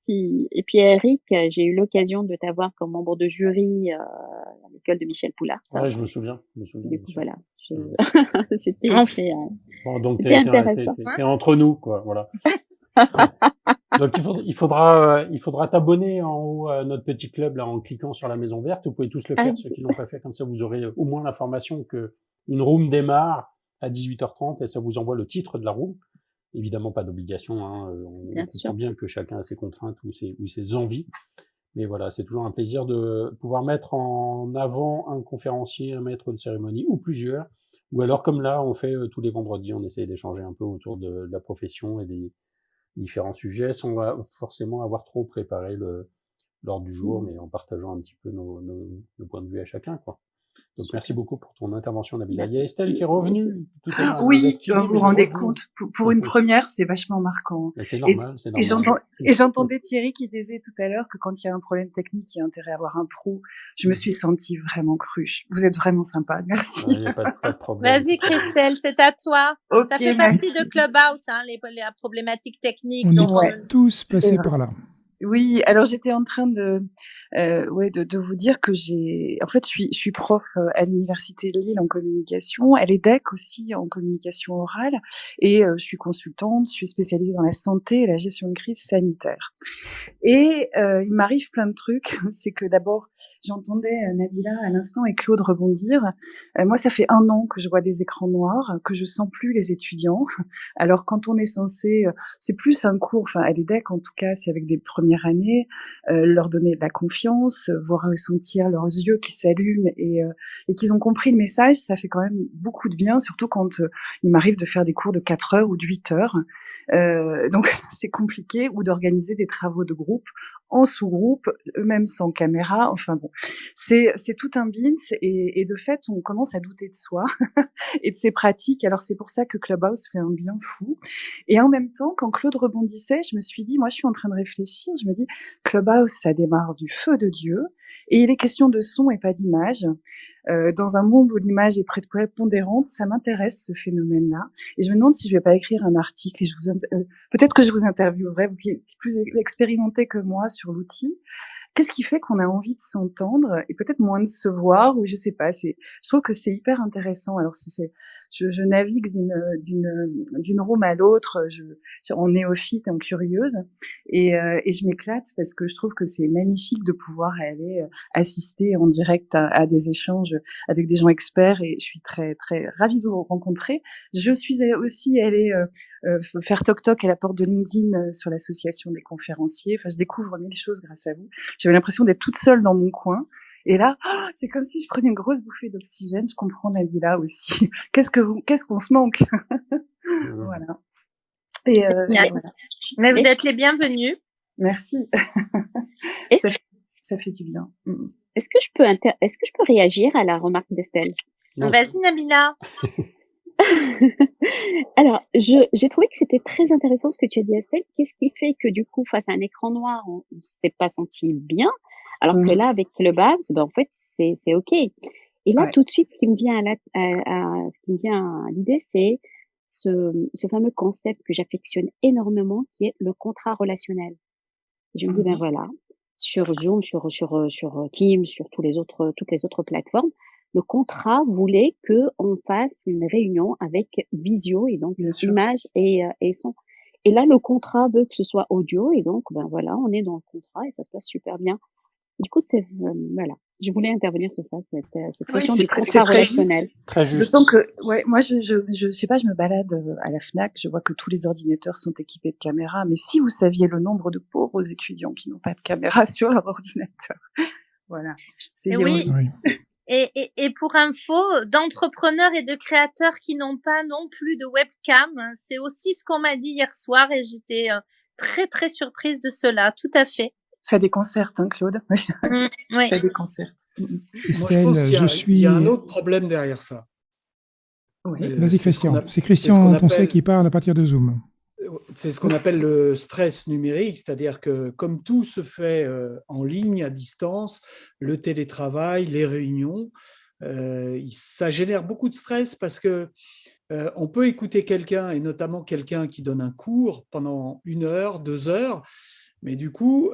Et puis Eric, j'ai eu l'occasion de t'avoir comme membre de jury à l'école de Michel Poulard. Ouais, je me souviens. Du coup, voilà. C'était Bon, donc c'était intéressant. t'es entre nous, quoi, voilà. Donc il faudra t'abonner en haut à notre petit club là en cliquant sur la maison verte. Vous pouvez tous le faire, ceux qui l'ont pas fait, comme ça vous aurez au moins l'information que une room démarre à 18h30 et ça vous envoie le titre de la room. Évidemment pas d'obligation, hein, on comprend bien que chacun a ses contraintes ou ses envies. Mais voilà, c'est toujours un plaisir de pouvoir mettre en avant un conférencier, un maître de cérémonie ou plusieurs. Ou alors comme là, on fait tous les vendredis, on essaie d'échanger un peu autour de la profession et des différents sujets sans forcément avoir trop préparé l'ordre du jour, mais en partageant un petit peu nos points de vue à chacun, quoi. Donc merci beaucoup pour ton intervention, Nabila. Il y a Estelle qui est revenue tout à l'heure. Oui, vous vous rendez compte, pour une première, c'est vachement marquant. C'est normal, c'est normal. Et j'entendais Thierry qui disait tout à l'heure que quand il y a un problème technique, il y a intérêt à avoir un pro. Je me suis sentie vraiment cruche. Vous êtes vraiment sympa, merci. Il n'y a pas de problème. Vas-y Christelle, c'est à toi. Ok, ça fait partie de Clubhouse, hein, la problématique technique. On donc est tous passés par là. Oui, alors j'étais en train ouais, de vous dire que en fait, je suis prof à l'université de Lille en communication, à l'EDEC aussi en communication orale, et je suis consultante, je suis spécialisée dans la santé et la gestion de crise sanitaire. Et il m'arrive plein de trucs. C'est que d'abord, j'entendais Nabila à l'instant et Claude rebondir. Moi, ça fait 1 an que je vois des écrans noirs, que je sens plus les étudiants. Alors quand on est censé, c'est plus un cours, enfin à l'EDEC en tout cas, c'est avec des premières années, leur donner de la confiance, voir ressentir leurs yeux qui s'allument et qu'ils ont compris le message, ça fait quand même beaucoup de bien, surtout quand il m'arrive de faire des cours de 4 heures ou de 8 heures. Donc c'est compliqué, ou d'organiser des travaux de groupe en sous-groupe, eux-mêmes sans caméra. Enfin bon, c'est tout un bins et de fait, on commence à douter de soi et de ses pratiques. Alors c'est pour ça que Clubhouse fait un bien fou. Et en même temps, quand Claude rebondissait, je me suis dit, moi je suis en train de réfléchir, je me dis, Clubhouse, ça démarre du feu de Dieu et il est question de son et pas d'image. Dans un monde où l'image est prépondérante, ça m'intéresse ce phénomène-là. Et je me demande si je vais pas écrire un article et peut-être que je vous interviewerai, vous qui êtes plus expérimenté que moi sur l'outil. Qu'est-ce qui fait qu'on a envie de s'entendre et peut-être moins de se voir, ou je sais pas, je trouve que c'est hyper intéressant. Alors je navigue d'une room à l'autre, en néophyte, en curieuse, et je m'éclate parce que je trouve que c'est magnifique de pouvoir aller assister en direct à des échanges avec des gens experts, et je suis très, très ravie de vous rencontrer. Je suis aussi allée faire toc-toc à la porte de LinkedIn sur l'association des conférenciers. Enfin, je découvre 1000 choses grâce à vous. J'avais l'impression d'être toute seule dans mon coin. Et là, c'est comme si je prenais une grosse bouffée d'oxygène. Je comprends Nabila aussi. Qu'est-ce qu'on se manque? Voilà. Et Génial. voilà. Mais vous êtes les bienvenus. Merci. Est-ce Ça fait du bien. est-ce que je peux réagir à la remarque d'Estelle? Non. Vas-y, Nabila. Alors, j'ai trouvé que c'était très intéressant ce que tu as dit, Estelle. Qu'est-ce qui fait que du coup, face à un écran noir, on s'est pas senti bien, alors que là, avec Clubhouse, ben en fait, c'est OK. Et là, Ouais. tout de suite, ce qui me vient ce qui me vient à l'idée, c'est ce fameux concept que j'affectionne énormément, qui est le contrat relationnel. Je me dis, ben voilà, sur Zoom, sur Teams, sur toutes les autres plateformes, le contrat voulait que on fasse une réunion avec visio et donc Bien sûr. image et son. Et là, le contrat veut que ce soit audio et donc, ben voilà, on est dans le contrat et ça se passe super bien. Du coup, voilà, je voulais intervenir sur ça, cette Oui, question du c'est contrat très juste. relationnel. Très juste. D'autant que, ouais, moi, je sais pas, je me balade à la Fnac, je vois que tous les ordinateurs sont équipés de caméras, mais si vous saviez le nombre de pauvres étudiants qui n'ont pas de caméra sur leur ordinateur, voilà, c'est Et oui. ironique. Et pour info, d'entrepreneurs et de créateurs qui n'ont pas non plus de webcam, c'est aussi ce qu'on m'a dit hier soir et j'étais très très surprise de cela, tout à fait. Ça déconcerte, hein, Claude? Oui. Oui. Ça déconcerte. Moi, je Estelle, pense qu'il y a, je il y a un suis... autre problème derrière ça. Oui. Vas-y, C'est ce qu'on Christian. app- C'est c'est ce Christian qu'on Poncet appelle, qui parle à partir de Zoom. c'est ce qu'on appelle le stress numérique, c'est-à-dire que comme tout se fait en ligne, à distance, le télétravail, les réunions, ça génère beaucoup de stress parce que on peut écouter quelqu'un, et notamment quelqu'un qui donne un cours pendant 1 heure, 2 heures, mais du coup,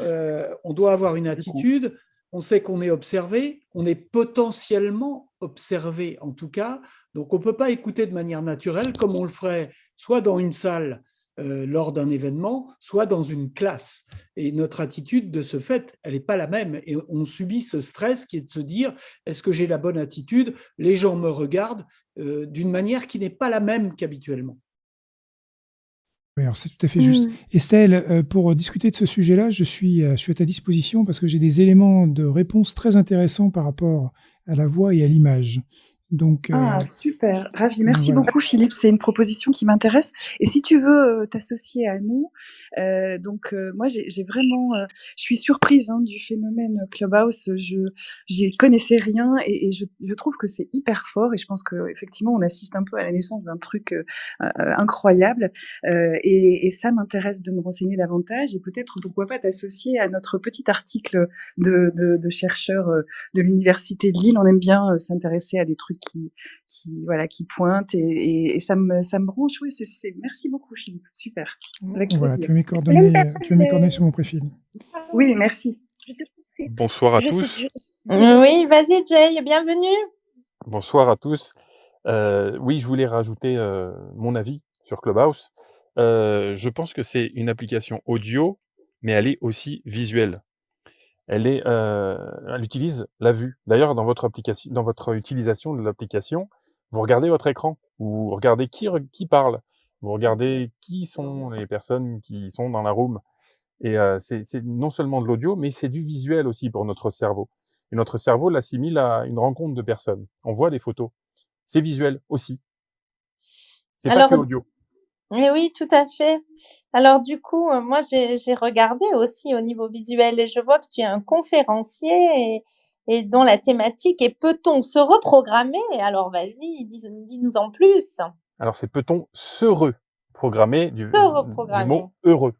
on doit avoir une attitude, on sait qu'on est observé, on est potentiellement observé en tout cas, donc on ne peut pas écouter de manière naturelle comme on le ferait soit dans une salle lors d'un événement, soit dans une classe. Et notre attitude de ce fait, elle n'est pas la même. Et on subit ce stress qui est de se dire, est-ce que j'ai la bonne attitude? Les gens me regardent d'une manière qui n'est pas la même qu'habituellement. Oui, alors c'est tout à fait juste. Estelle, pour discuter de ce sujet-là, je suis à ta disposition parce que j'ai des éléments de réponse très intéressants par rapport à la voix et à l'image. Donc, Ah, super, ravie. Merci voilà. beaucoup, Philippe. C'est une proposition qui m'intéresse. Et si tu veux t'associer à nous, moi, j'ai vraiment, je suis surprise du phénomène Clubhouse. J'y connaissais rien et je trouve que c'est hyper fort. Et je pense que effectivement, on assiste un peu à la naissance d'un truc incroyable. Et ça m'intéresse de me renseigner davantage et peut-être pourquoi pas t'associer à notre petit article de chercheurs de l'université de Lille. On aime bien s'intéresser à des trucs voilà, qui pointe et ça me branche. Oui, merci beaucoup, Philippe. Super. Avec Voilà, plaisir. tu as mes Vous voulez me coordonnées, tu as mes coordonnées permettre sur mon profil. Oui, merci. je te confie. Bonsoir à Je suis tous. Oui, vas-y Jay, bienvenue. Bonsoir à tous. Oui, je voulais rajouter mon avis sur Clubhouse. Je pense que c'est une application audio, mais elle est aussi visuelle. Elle utilise la vue. D'ailleurs, dans votre utilisation de l'application, vous regardez votre écran, vous regardez qui parle, vous regardez qui sont les personnes qui sont dans la room. Et c'est non seulement de l'audio, mais c'est du visuel aussi pour notre cerveau. Et notre cerveau l'assimile à une rencontre de personnes. On voit des photos. C'est visuel aussi. C'est pas Alors, que audio. mais oui, tout à fait. Alors du coup, moi j'ai regardé aussi au niveau visuel et je vois que tu es un conférencier et dont la thématique est peut-on se reprogrammer? Alors vas-y, dis-nous en plus. Alors c'est peut-on se reprogrammer Se du reprogrammer. mot heureux.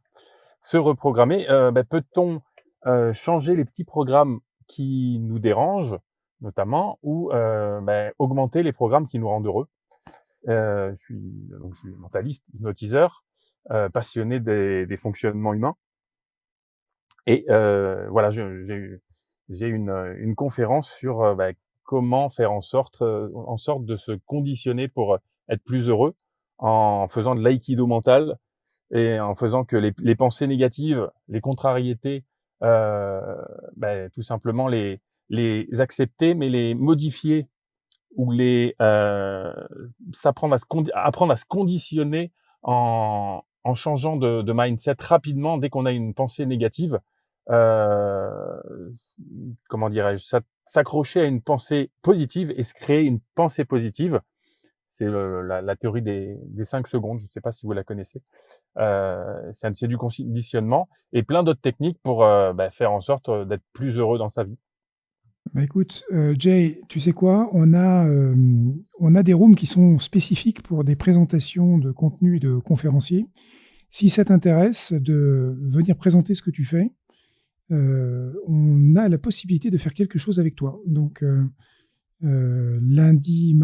Se reprogrammer, peut-on changer les petits programmes qui nous dérangent, notamment, ou augmenter les programmes qui nous rendent heureux? Je suis mentaliste, hypnotiseur, passionné des fonctionnements humains et voilà, j'ai une conférence sur, comment faire en sorte de se conditionner pour, être plus heureux en faisant de l'aïkido mental et en faisant que les pensées négatives, les contrariétés, tout simplement les accepter, mais les modifier ou apprendre à se conditionner en changeant de mindset rapidement dès qu'on a une pensée négative. Comment dirais-je? S'accrocher à une pensée positive et se créer une pensée positive. C'est la théorie des 5 secondes, je ne sais pas si vous la connaissez. C'est du conditionnement et plein d'autres techniques pour, faire en sorte, d'être plus heureux dans sa vie. Bah, écoute, Jay, tu sais quoi? On a des rooms qui sont spécifiques pour des présentations de contenu de conférenciers. Si ça t'intéresse de venir présenter ce que tu fais, on a la possibilité de faire quelque chose avec toi. Donc, mardi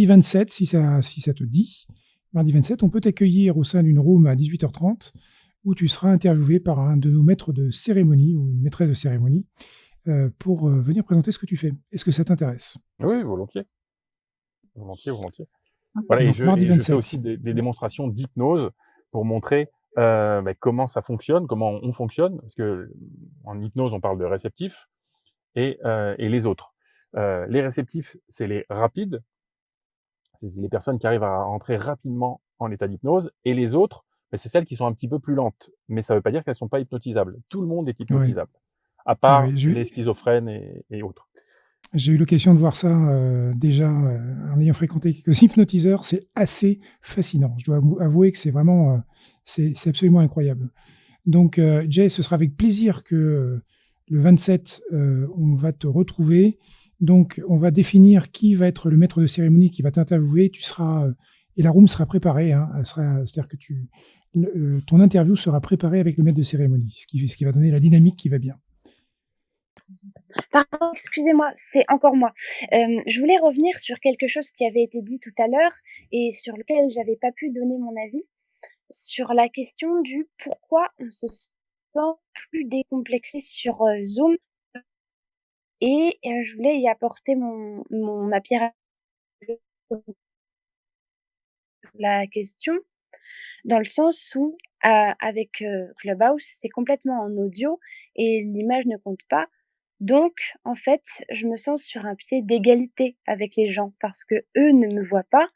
27, si ça te dit, mardi 27, on peut t'accueillir au sein d'une room à 18h30 où tu seras interviewé par un de nos maîtres de cérémonie ou une maîtresse de cérémonie pour venir présenter ce que tu fais. Est-ce que ça t'intéresse? Oui, volontiers. Volontiers, volontiers. Voilà, Donc mardi je fais 27. aussi des démonstrations d'hypnose pour montrer, comment ça fonctionne, comment on fonctionne. Parce que en hypnose, on parle de réceptifs et les autres. Les réceptifs, c'est les rapides, c'est les personnes qui arrivent à entrer rapidement en état d'hypnose et les autres, c'est celles qui sont un petit peu plus lentes. Mais ça ne veut pas dire qu'elles sont pas hypnotisables. Tout le monde est Oui. hypnotisable, à Ah part oui, les schizophrènes et autres. j'ai eu l'occasion de voir ça, déjà, en ayant fréquenté quelques hypnotiseurs. C'est assez fascinant. Je dois avouer que c'est vraiment, c'est absolument incroyable. Donc, Jay, ce sera avec plaisir que, le 27, on va te retrouver. Donc, on va définir qui va être le maître de cérémonie qui va t'interviewer. Tu seras, et la room sera préparée, hein. C'est-à-dire que ton interview sera préparée avec le maître de cérémonie, ce qui va donner la dynamique qui va bien. Pardon, excusez-moi, c'est encore moi. Je voulais revenir sur quelque chose qui avait été dit tout à l'heure et sur lequel j'avais pas pu donner mon avis, sur la question du pourquoi on se sent plus décomplexé sur, Zoom et je voulais y apporter ma pierre à la question, dans le sens où, avec, Clubhouse, c'est complètement en audio et l'image ne compte pas. Donc en fait, je me sens sur un pied d'égalité avec les gens parce qu'eux ne me voient pas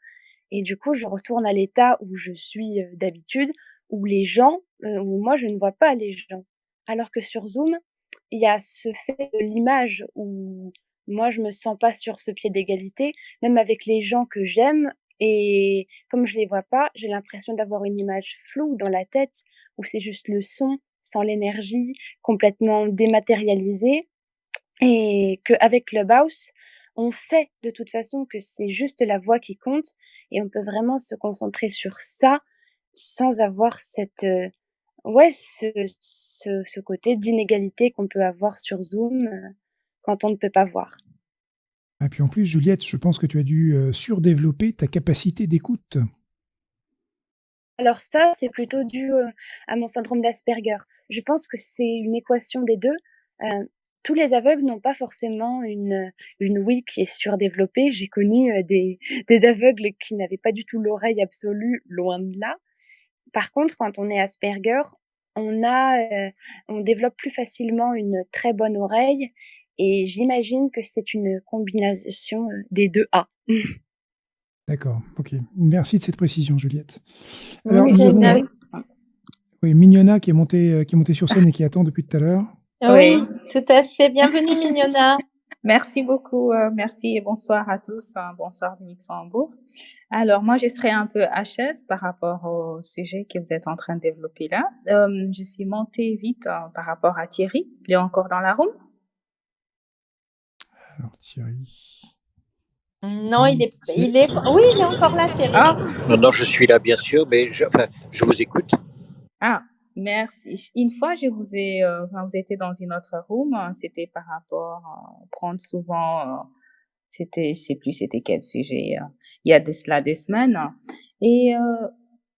et du coup, je retourne à l'état où je suis, d'habitude, où les gens, où moi je ne vois pas les gens. Alors que sur Zoom, il y a ce fait de l'image où moi je me sens pas sur ce pied d'égalité, même avec les gens que j'aime et comme je les vois pas, j'ai l'impression d'avoir une image floue dans la tête où c'est juste le son, sans l'énergie, complètement dématérialisé et qu'avec Clubhouse, on sait de toute façon que c'est juste la voix qui compte et on peut vraiment se concentrer sur ça sans avoir cette, ouais, ce côté d'inégalité qu'on peut avoir sur Zoom, quand on ne peut pas voir. Et puis en plus, Juliette, je pense que tu as dû surdévelopper ta capacité d'écoute. Alors ça, c'est plutôt dû, à mon syndrome d'Asperger. Je pense que c'est une équation des 2. Tous les aveugles n'ont pas forcément une ouïe qui est surdéveloppée. J'ai connu, des aveugles qui n'avaient pas du tout l'oreille absolue, loin de là. Par contre, quand on est Asperger, on développe plus facilement une très bonne oreille et j'imagine que c'est une combination, des 2 A. D'accord, OK. Merci de cette précision, Juliette. Alors Oui, nous avons génial. oui, Mignona qui est montée sur scène et qui attend depuis tout à l'heure. Oui, tout à fait. Bienvenue, Mignona. Merci beaucoup, merci et bonsoir à tous, bonsoir du Luxembourg. Alors moi, je serai un peu HS par rapport au sujet que vous êtes en train de développer là. Je suis montée vite par rapport à Thierry. Il est encore dans la room? Alors Thierry. Non, il est oui, il est encore là, Thierry. Ah! Non, je suis là, bien sûr, mais je vous écoute. Ah, merci. Une fois, je vous ai, enfin, vous étiez dans une autre room, c'était par rapport, prendre souvent, c'était, je sais plus c'était quel sujet, il y a de cela des semaines. Et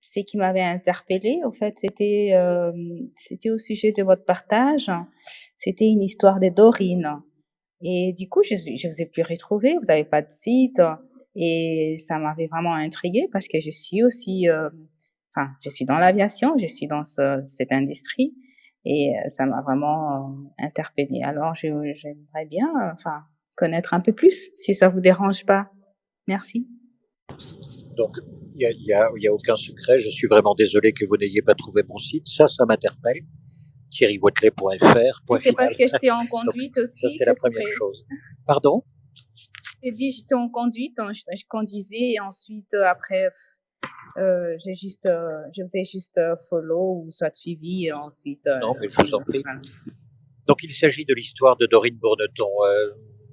ce qui m'avait interpellée, au fait, c'était au sujet de votre partage. C'était une histoire de Dorine. Et du coup, je vous ai plus retrouvé, vous avez pas de site. Et ça m'avait vraiment intriguée parce que je suis aussi, enfin, je suis dans l'aviation, je suis dans cette industrie et ça m'a vraiment interpellée. Alors, j'aimerais bien, enfin, connaître un peu plus, si ça vous dérange pas. Merci. Donc, il y a aucun secret. Je suis vraiment désolé que vous n'ayez pas trouvé mon site. Ça m'interpelle. thierrywatley.fr. C'est parce que j'étais en Donc, conduite ça, aussi, c'est la première chose. Pardon? J'ai dit j'étais en conduite, je conduisais et ensuite après je faisais juste follow ou soit suivi et ensuite. Non, mais je vous en prie. Donc, il s'agit de l'histoire de Dorine Bourneton.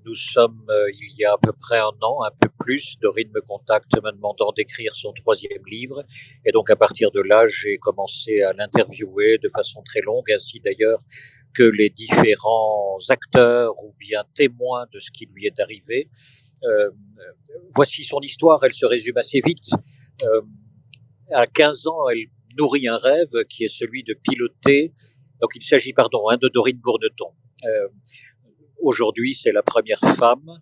Nous sommes, il y a à peu près un an, un peu plus, Dorine me contacte me demandant d'écrire son 3e livre. Et donc, à partir de là, j'ai commencé à l'interviewer de façon très longue, ainsi d'ailleurs que les différents acteurs ou bien témoins de ce qui lui est arrivé. Voici son histoire, elle se résume assez vite. À 15 ans, elle nourrit un rêve qui est celui de piloter. Donc il s'agit, de Dorine Bourneton. Aujourd'hui, c'est la première femme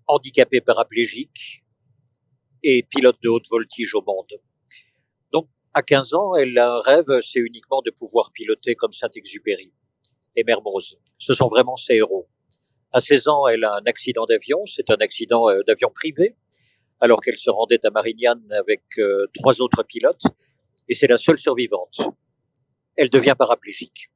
handicapée paraplégique et pilote de haute voltige au monde. Donc à 15 ans, elle a un rêve, c'est uniquement de pouvoir piloter comme Saint-Exupéry et Mermoz. Ce sont vraiment ses héros. À 16 ans, elle a un accident d'avion, c'est un accident d'avion privé, alors qu'elle se rendait à Marignane avec 3 autres pilotes, et c'est la seule survivante. Elle devient paraplégique.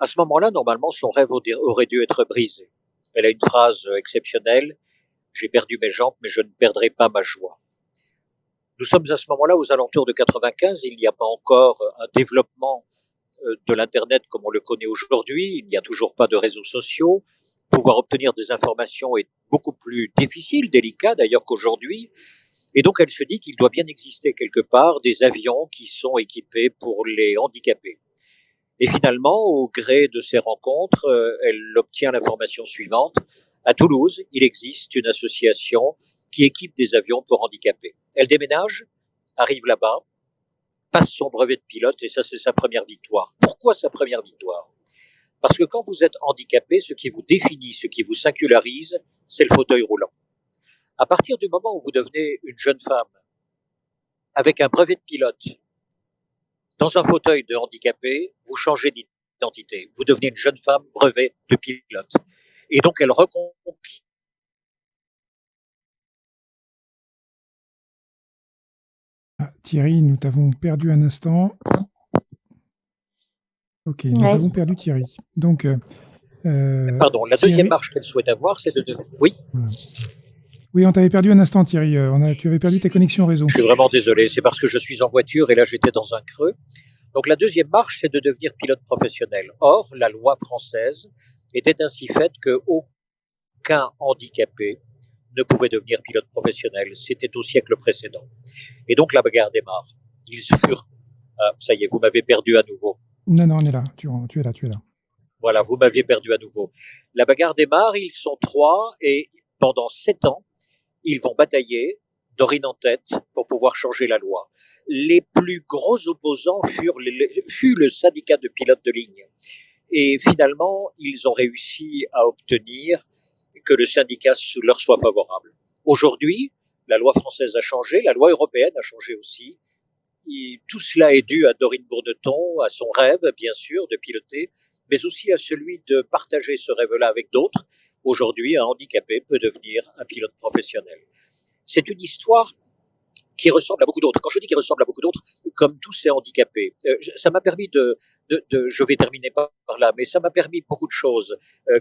À ce moment-là, normalement, son rêve aurait dû être brisé. Elle a une phrase exceptionnelle, « J'ai perdu mes jambes, mais je ne perdrai pas ma joie ». Nous sommes à ce moment-là aux alentours de 95, il n'y a pas encore un développement de l'Internet comme on le connaît aujourd'hui, il n'y a toujours pas de réseaux sociaux. Pouvoir obtenir des informations est beaucoup plus difficile, délicat d'ailleurs qu'aujourd'hui. Et donc elle se dit qu'il doit bien exister quelque part des avions qui sont équipés pour les handicapés. Et finalement, au gré de ces rencontres, elle obtient l'information suivante. À Toulouse, il existe une association qui équipe des avions pour handicapés. Elle déménage, arrive là-bas, passe son brevet de pilote et ça, c'est sa première victoire. Pourquoi sa première victoire? Parce que quand vous êtes handicapé, ce qui vous définit, ce qui vous singularise, c'est le fauteuil roulant. À partir du moment où vous devenez une jeune femme avec un brevet de pilote, dans un fauteuil de handicapé, vous changez d'identité. Vous devenez une jeune femme brevet de pilote. Et donc, elle reconquiert. Thierry, nous t'avons perdu un instant. Ok, nous avons perdu Thierry. Donc, Pardon, la Thierry... deuxième marche qu'elle souhaite avoir, c'est de... Oui. Voilà. Oui, on t'avait perdu un instant, Thierry. Tu avais perdu ta connexion réseau. Je suis vraiment désolé, c'est parce que je suis en voiture et là j'étais dans un creux. Donc la deuxième marche, c'est de devenir pilote professionnel. Or, la loi française était ainsi faite qu'aucun handicapé ne pouvait devenir pilote professionnel. C'était au siècle précédent. Et donc la bagarre démarre. Ils furent... Ah, ça y est, vous m'avez perdu à nouveau. Non, on est là. Tu es là. Voilà, vous m'aviez perdu à nouveau. La bagarre démarre, ils sont 3 et pendant 7 ans, ils vont batailler, Dorine en tête, pour pouvoir changer la loi. Les plus gros opposants fut le syndicat de pilotes de ligne. Et finalement, ils ont réussi à obtenir que le syndicat leur soit favorable. Aujourd'hui, la loi française a changé, la loi européenne a changé aussi. Et tout cela est dû à Dorine Bourneton, à son rêve, bien sûr, de piloter, mais aussi à celui de partager ce rêve-là avec d'autres. Aujourd'hui, un handicapé peut devenir un pilote professionnel. C'est une histoire qui ressemble à beaucoup d'autres. Quand je dis qu'il ressemble à beaucoup d'autres, comme tous ces handicapés, ça m'a permis je vais terminer par là, mais ça m'a permis beaucoup de choses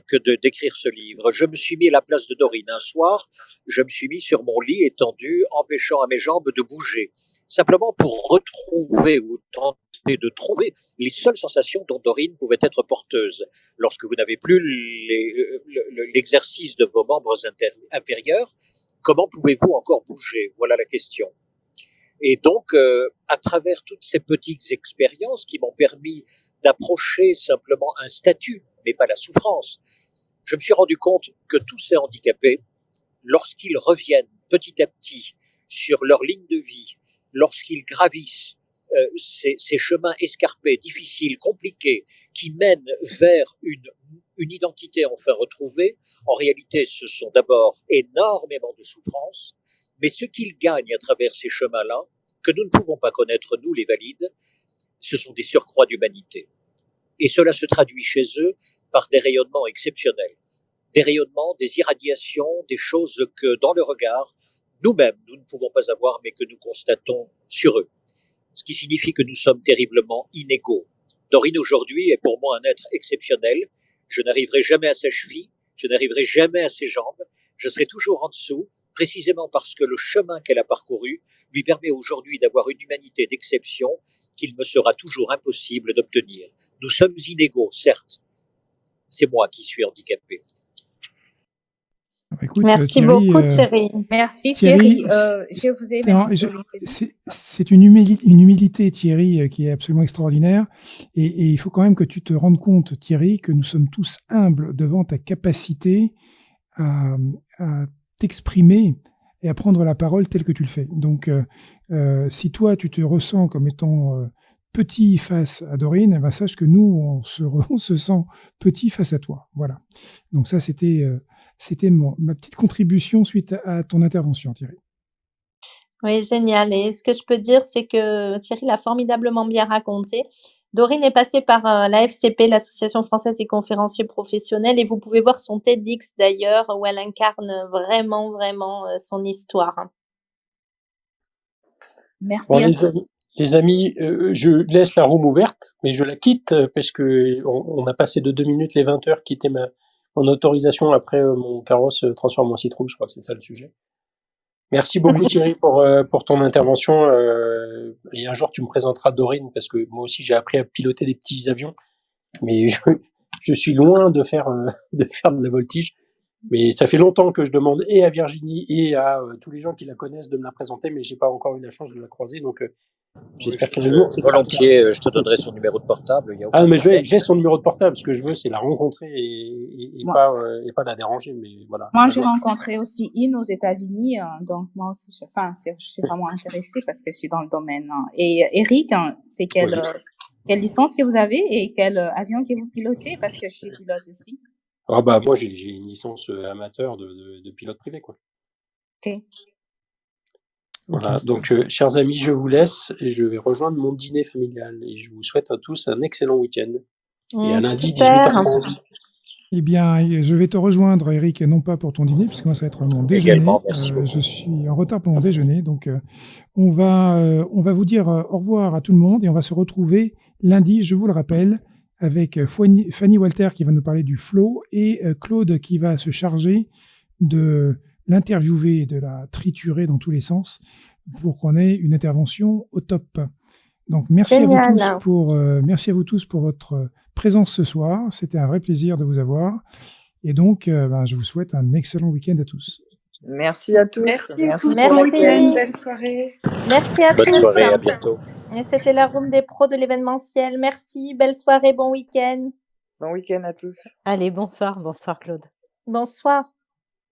que d'écrire ce livre. Je me suis mis à la place de Dorine. Un soir, je me suis mis sur mon lit étendu, empêchant à mes jambes de bouger, simplement pour retrouver ou tenter de trouver les seules sensations dont Dorine pouvait être porteuse. Lorsque vous n'avez plus l'exercice de vos membres inférieurs, comment pouvez-vous encore bouger? Voilà la question. Et donc, à travers toutes ces petites expériences qui m'ont permis d'approcher simplement un statut, mais pas la souffrance, je me suis rendu compte que tous ces handicapés, lorsqu'ils reviennent petit à petit sur leur ligne de vie, lorsqu'ils gravissent ces chemins escarpés, difficiles, compliqués, qui mènent vers une identité enfin retrouvée, en réalité, ce sont d'abord énormément de souffrances, mais ce qu'ils gagnent à travers ces chemins-là, que nous ne pouvons pas connaître, nous les valides, ce sont des surcroîts d'humanité. Et cela se traduit chez eux par des rayonnements exceptionnels. Des rayonnements, des irradiations, des choses que dans le regard, nous-mêmes, nous ne pouvons pas avoir, mais que nous constatons sur eux. Ce qui signifie que nous sommes terriblement inégaux. Dorine aujourd'hui est pour moi un être exceptionnel. Je n'arriverai jamais à sa cheville, je n'arriverai jamais à ses jambes, je serai toujours en dessous, précisément parce que le chemin qu'elle a parcouru lui permet aujourd'hui d'avoir une humanité d'exception qu'il me sera toujours impossible d'obtenir. Nous sommes inégaux, certes. C'est moi qui suis handicapé. Écoute, merci beaucoup Thierry. Merci Thierry. Je vous ai même c'est une humilité Thierry qui est absolument extraordinaire et il faut quand même que tu te rendes compte Thierry que nous sommes tous humbles devant ta capacité à t'exprimer et à prendre la parole telle que tu le fais. Donc si toi tu te ressens comme étant petit face à Dorine, eh ben, sache que nous on se sent petit face à toi. Voilà. Donc ça c'était ma petite contribution suite à ton intervention, Thierry. Oui, génial. Et ce que je peux dire, c'est que Thierry l'a formidablement bien raconté. Dorine est passée par la FCP, l'Association française des conférenciers professionnels, et vous pouvez voir son TEDx d'ailleurs, où elle incarne vraiment, vraiment son histoire. Merci bon, à tous. Les amis, je laisse la room ouverte, mais je la quitte parce que on a passé de 2 minutes les 20 heures qui était mon autorisation après mon carrosse transforme en citrouille, je crois que c'est ça le sujet. Merci beaucoup Thierry pour ton intervention et un jour tu me présenteras Dorine parce que moi aussi j'ai appris à piloter des petits avions, mais je suis loin de faire de la voltige. Mais ça fait longtemps que je demande et à Virginie et à tous les gens qui la connaissent de me la présenter, mais j'ai pas encore eu la chance de la croiser, donc j'espère qu'un jour. Volontiers, je te donnerai son numéro de portable. Mais j'ai son numéro de portable. Ce que je veux, c'est la rencontrer et pas la déranger. Mais voilà. Moi, j'ai rencontré aussi In aux États-Unis, donc moi aussi, je suis vraiment intéressée parce que je suis dans le domaine. Et Eric, c'est quelle licence que vous avez et quel avion que vous pilotez? Parce que je suis pilote aussi. Ah bah moi j'ai une licence amateur de pilote privé quoi. Ok. Voilà, donc chers amis, je vous laisse et je vais rejoindre mon dîner familial et je vous souhaite à tous un excellent week-end. Et à lundi 18h30. Eh bien, je vais te rejoindre, Eric, non pas pour ton dîner, puisque moi ça va être mon déjeuner. Également, merci beaucoup. Je suis en retard pour mon déjeuner, donc on va vous dire au revoir à tout le monde et on va se retrouver lundi, je vous le rappelle, avec Fanny Walter qui va nous parler du flow et Claude qui va se charger de l'interviewer et de la triturer dans tous les sens pour qu'on ait une intervention au top. Donc merci à vous tous pour votre présence ce soir. C'était un vrai plaisir de vous avoir. Et donc, je vous souhaite un excellent week-end à tous. Merci à tous. Merci. Merci. Belle soirée. Merci à tous. Bonne soirée, à bientôt. Et c'était la room des pros de l'événementiel. Merci, belle soirée, bon week-end. Bon week-end à tous. Allez, bonsoir. Bonsoir, Claude. Bonsoir.